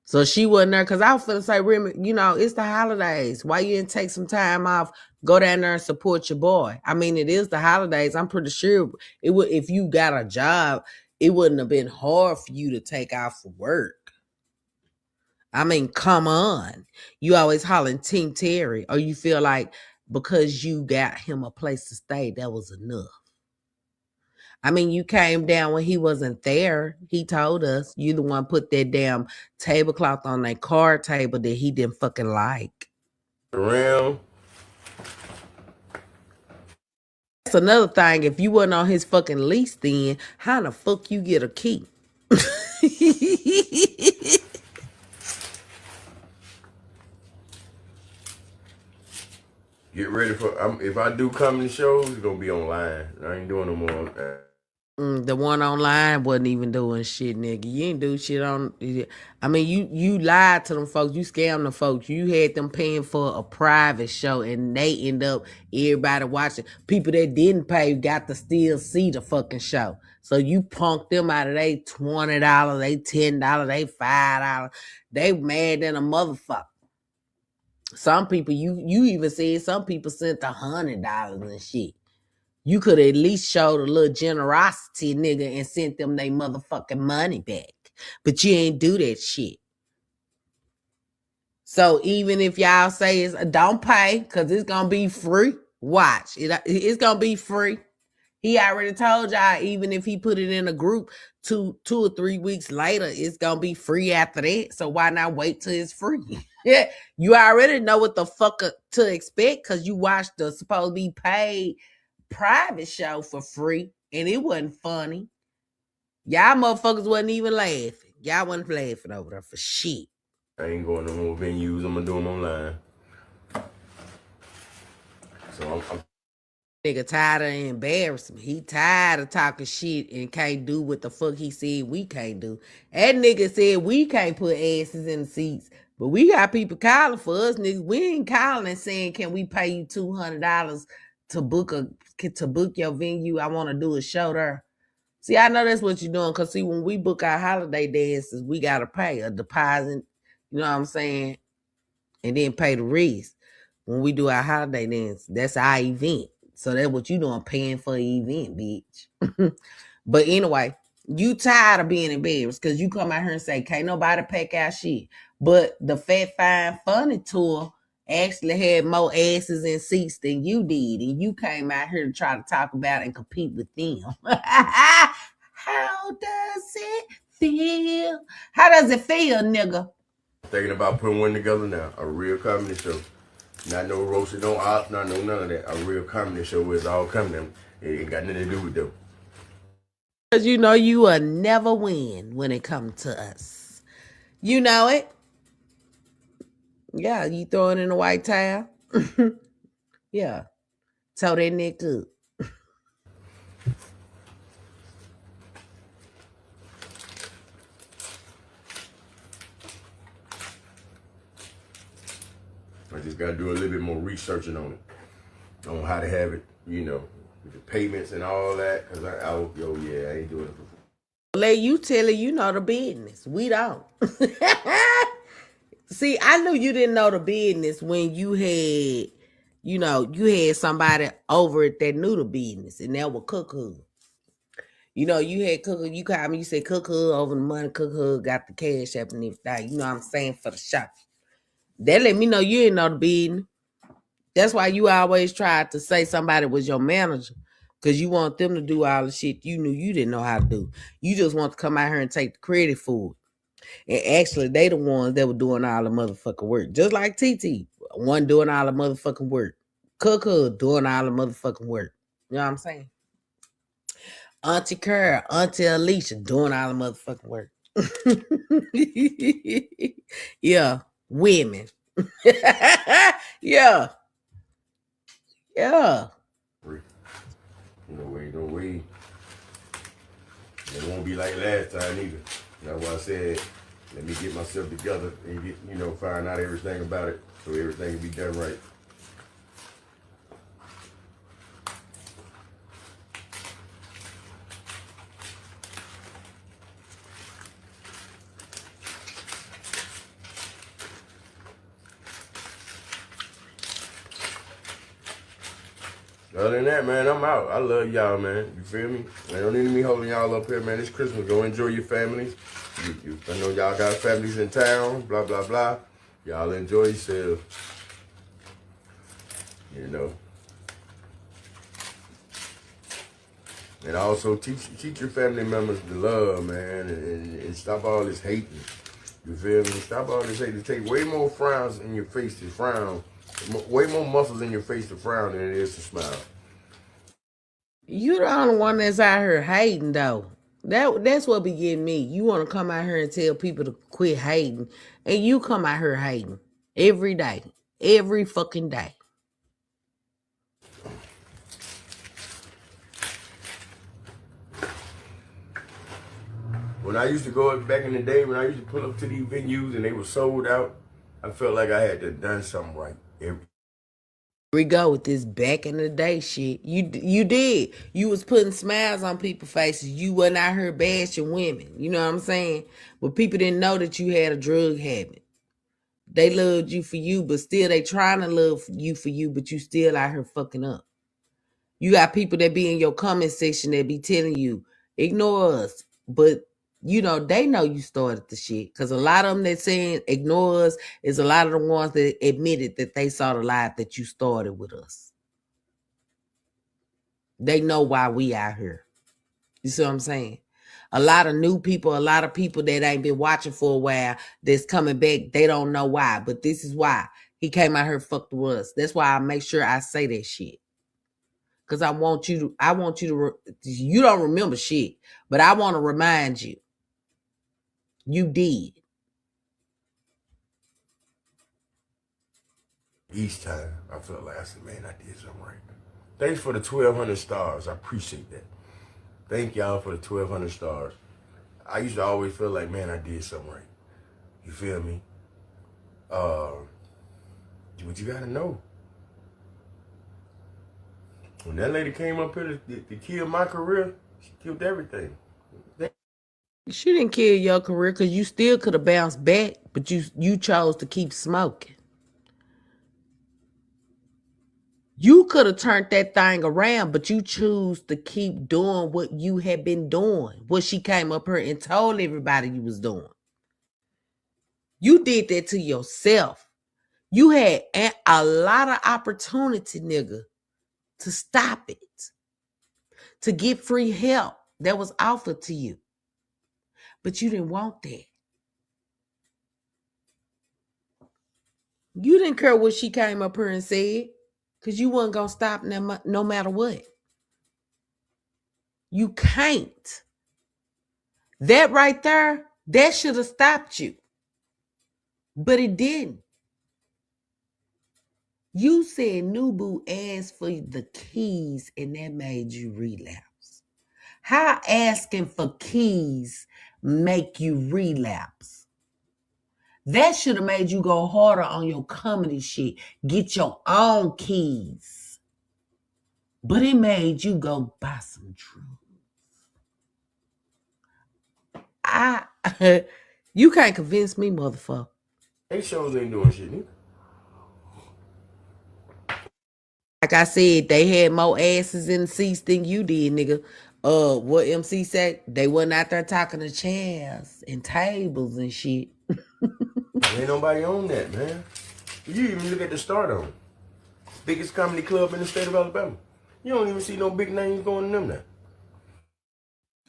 So she wasn't there because I was finna say, Remy, it's the holidays. Why you didn't take some time off, go down there and support your boy? I mean, it is the holidays. I'm pretty sure it would. If you got a job, it wouldn't have been hard for you to take off for work. I mean, come on. You always hollering Team Terry, or you feel like because you got him a place to stay, that was enough. I mean, you came down when he wasn't there. He told us you the one put that damn tablecloth on that card table that he didn't fucking like. Real. That's another thing. If you wasn't on his fucking lease, then how the fuck you get a key? Get ready for, if I do comedy shows, it's going to be online. I ain't doing no more. The one online wasn't even doing shit, nigga. You ain't do shit on. I mean, you lied to them folks. You scammed them folks. You had them paying for a private show, and they end up everybody watching. People that didn't pay got to still see the fucking show. So you punked them out of they $20, they $10, they $5. They mad than a motherfucker. Some people, you even said some people sent $100 and shit. You could at least show a little generosity, nigga, and sent them their motherfucking money back. but you ain't do that shit. So even if y'all say it's don't pay because it's gonna be free, watch it's gonna be free. He already told y'all, even if he put it in a group 2 or 3 weeks later, it's gonna be free after that. So why not wait till it's free? Yeah, you already know what the fuck to expect because you watched the supposed to be paid private show for free and it wasn't funny. Y'all motherfuckers wasn't even laughing. Y'all wasn't laughing over there for shit. I ain't going to no more venues. I'm gonna do them online. So I'm Nigga tired of embarrassment. He tired of talking shit and can't do what the fuck he said we can't do. That nigga said we can't put asses in the seats, but we got people calling for us, niggas. We ain't calling and saying, "Can we pay you $200 to book your venue? I want to do a show there." See, I know that's what you're doing, cause see, when we book our holiday dances, we gotta pay a deposit. You know what I'm saying? And then pay the rest. When we do our holiday dance, that's our event. So that's what you doing, paying for an event, bitch. But anyway, you tired of being embarrassed because you come out here and say, can't nobody pack our shit. But the Fat Fine Funny tour actually had more asses and seats than you did. And you came out here to try to talk about and compete with them. How does it feel? How does it feel, nigga? thinking about putting one together now. A real comedy show. Not no roasted, no ops, not no none of that. A real comedy show where it's all comedy. It ain't got nothing to do with them. Because you know you will never win when it comes to us. You know it. Yeah, you throw it in a white towel. Yeah. Toe that neck up. I just gotta do a little bit more researching on it. On how to have it, you know, with the payments and all that. Cause I ain't doing it before. Let you tell it, you know the business. We don't. See, I knew you didn't know the business when you had, you had somebody over it that knew the business, and that was Cook Hood. You know, you had Cook Hood, you called me, you said Cook Hood over the money, Cook Hood got the cash up and everything. You know what I'm saying, for the shop. That let me know you didn't know the business. That's why you always tried to say somebody was your manager. Because you want them to do all the shit you knew you didn't know how to do. You just want to come out here and take the credit for it. And actually, they the ones that were doing all the motherfucking work. Just like TT. One doing all the motherfucking work. Cook Hood doing all the motherfucking work. You know what I'm saying? Auntie Carol, Auntie Alicia doing all the motherfucking work. Yeah. Women. Yeah. Yeah. No way. It won't be like last time either. That's why I said, let me get myself together and get, find out everything about it so everything can be done right. Other than that, man, I'm out. I love y'all, man. You feel me? I don't need me holding y'all up here, man. It's Christmas. Go enjoy your families. I know y'all got families in town, blah, blah, blah. Y'all enjoy yourselves. You know. And also teach your family members to love, man, and stop all this hating. You feel me? Stop all this hating. Take way more frowns in your face to frown. Way more muscles in your face to frown than it is to smile. You the only one that's out here hating though. That's what be getting me. You want to come out here and tell people to quit hating, and you come out here hating every day, every fucking day. When I used to go back in the day, when I used to pull up to these venues and they were sold out, I felt like I had to done something right. Here we go with this back in the day shit. You did. You was putting smiles on people's faces. You wasn't out here bashing women. You know what I'm saying? But people didn't know that you had a drug habit. They loved you for you, but still they trying to love you for you, but you still out here fucking up. You got people that be in your comment section that be telling you, ignore us, but you know, they know you started the shit. Because a lot of them that saying ignore us is a lot of the ones that admitted that they saw the life that you started with us. They know why we out here. You see what I'm saying? A lot of new people, a lot of people that ain't been watching for a while that's coming back, they don't know why. But this is why. He came out here fucked with us. That's why I make sure I say that shit. Because I want you to, you don't remember shit. But I want to remind you. You did. Each time I felt like I said, man, I did something right. Thanks for the 1,200 stars. I appreciate that. Thank y'all for the 1,200 stars. I used to always feel like, man, I did something right. You feel me? What you gotta know. When that lady came up here to kill my career, she killed everything. She didn't kill your career because you still could have bounced back, but you chose to keep smoking. You could have turned that thing around, but you choose to keep doing what you had been doing, what she came up here and told everybody you was doing. You did that to yourself. You had a lot of opportunity, nigga, to stop it, to get free help that was offered to you. But you didn't want that. You didn't care what she came up here and said because you wasn't going to stop no matter what. You can't. That right there, that should have stopped you. But it didn't. You said Nubu asked for the keys and that made you relapse. How asking for keys make you relapse? That should have made you go harder on your comedy shit. Get your own keys. But it made you go buy some drugs. You can't convince me, motherfucker. They shows ain't doing shit, nigga. Like I said, they had more asses in the seats than you did, nigga. What MC said, they wasn't out there talking to chairs and tables and shit. Ain't nobody on that, man. You even look at the Stardom, biggest comedy club in the state of Alabama. You don't even see no big names going in them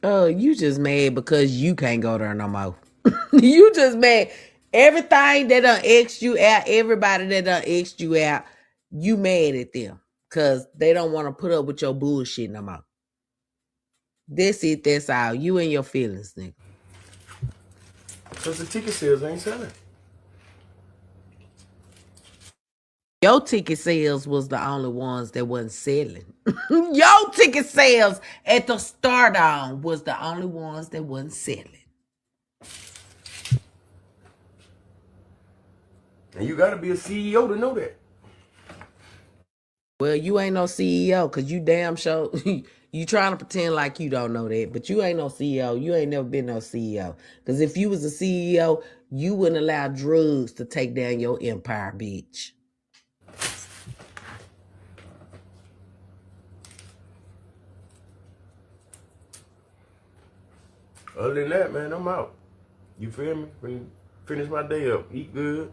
now. You just mad because you can't go there no more. You just mad. Everything that done X'd you out, everybody that done X'd you out, you mad at them. Because they don't want to put up with your bullshit no more. That's it, that's all. You and your feelings, nigga. Because the ticket sales ain't selling. Your ticket sales was the only ones that wasn't selling. Your ticket sales at the Stardom was the only ones that wasn't selling. And you got to be a CEO to know that. Well, you ain't no CEO because you damn sure, you trying to pretend like you don't know that, but you ain't no CEO. You ain't never been no CEO. Because if you was a CEO, you wouldn't allow drugs to take down your empire, bitch. Other than that, man, I'm out. You feel me? When you finish my day up, eat good,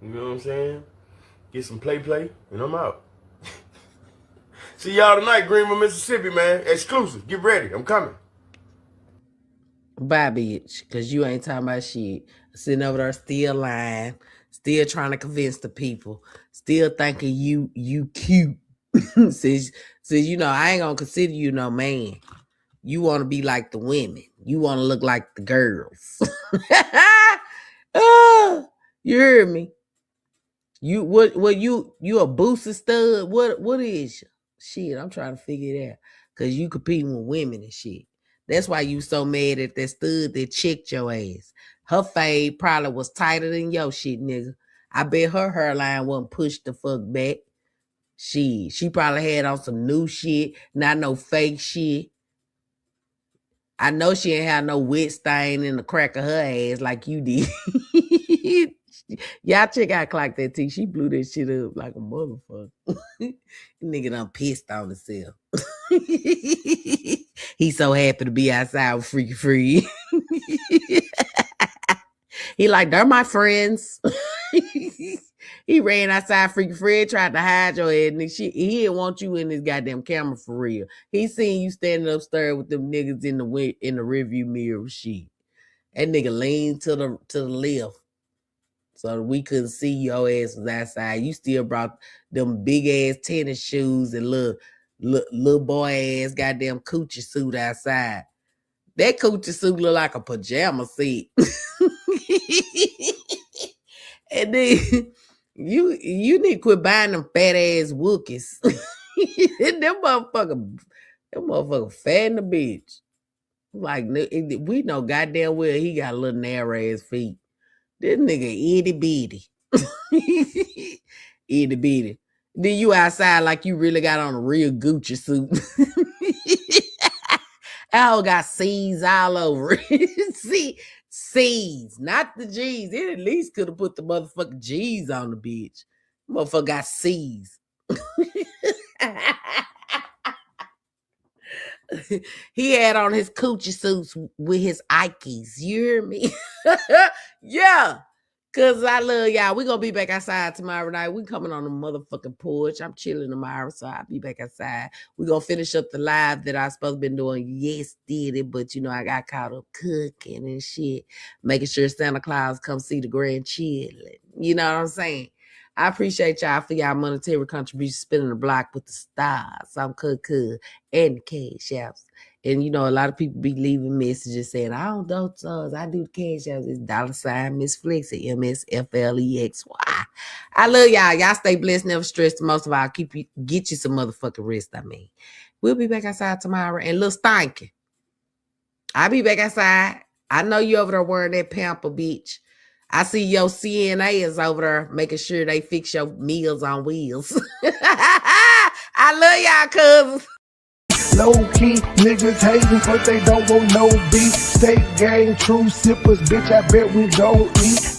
you know what I'm saying? Get some play, and I'm out. See y'all tonight, Greenville, Mississippi, man. Exclusive. Get ready. I'm coming. Bye, bitch. Because you ain't talking about shit. Sitting over there still lying, still trying to convince the people, still thinking you cute. Says, you know, I ain't going to consider you no man. You want to be like the women. You want to look like the girls. You heard me. You a boosted stud? What is you? Shit, I'm trying to figure it out. Cause you competing with women and shit. That's why you so mad at that stud that checked your ass. Her fade probably was tighter than your shit, nigga. I bet her hairline wasn't pushed the fuck back. She probably had on some new shit, not no fake shit. I know she ain't had no wet stain in the crack of her ass like you did. Y'all check out Clock That T. She blew that shit up like a motherfucker. Nigga done pissed on himself. He so happy to be outside with Freaky Free. He like, they're my friends. He ran outside, freaking Fred tried to hide your head, and he didn't want you in his goddamn camera for real. He seen you standing upstairs with them niggas in the rearview mirror shit. That nigga leaned to the left so that we couldn't see your ass was outside. You still brought them big ass tennis shoes and little boy ass goddamn coochie suit outside. That coochie suit look like a pajama set. And then you need to quit buying them fat ass Wookiees. Them motherfucker fat in the bitch. Like, we know goddamn well he got a little narrow ass feet. This nigga itty bitty. Itty bitty. Then you outside like you really got on a real Gucci suit. Al got C's all over it. See, C's, not the G's. It at least could have put the motherfucking G's on the bitch. Motherfucker got C's. He had on his coochie suits with his Ikes. You hear me? Yeah. Cause I love y'all. We gonna be back outside tomorrow night. We coming on the motherfucking porch. I'm chilling tomorrow, so I'll be back outside. We gonna finish up the live that I supposed to been doing yesterday, but you know I got caught up cooking and shit, making sure Santa Claus come see the grandchildren. You know what I'm saying? I appreciate y'all for y'all monetary contributions, spinning the block with the stars. I'm Cook and the cash apps. And, you know, a lot of people be leaving messages saying, I don't do stars. I do the cash apps. It's $ Miss Flexy, MSFLEXY. I love y'all. Y'all stay blessed, never stressed. Most of all, get you some motherfucking rest, I mean. We'll be back outside tomorrow. And little Stanky, I'll be back outside. I know you over there wearing that pamper, bitch. I see your CNAs over there making sure they fix your meals on wheels. I love y'all, cousins. Low key, niggas hating cause they don't want no beef. Steak gang, true sippers, bitch, I bet we gon' eat.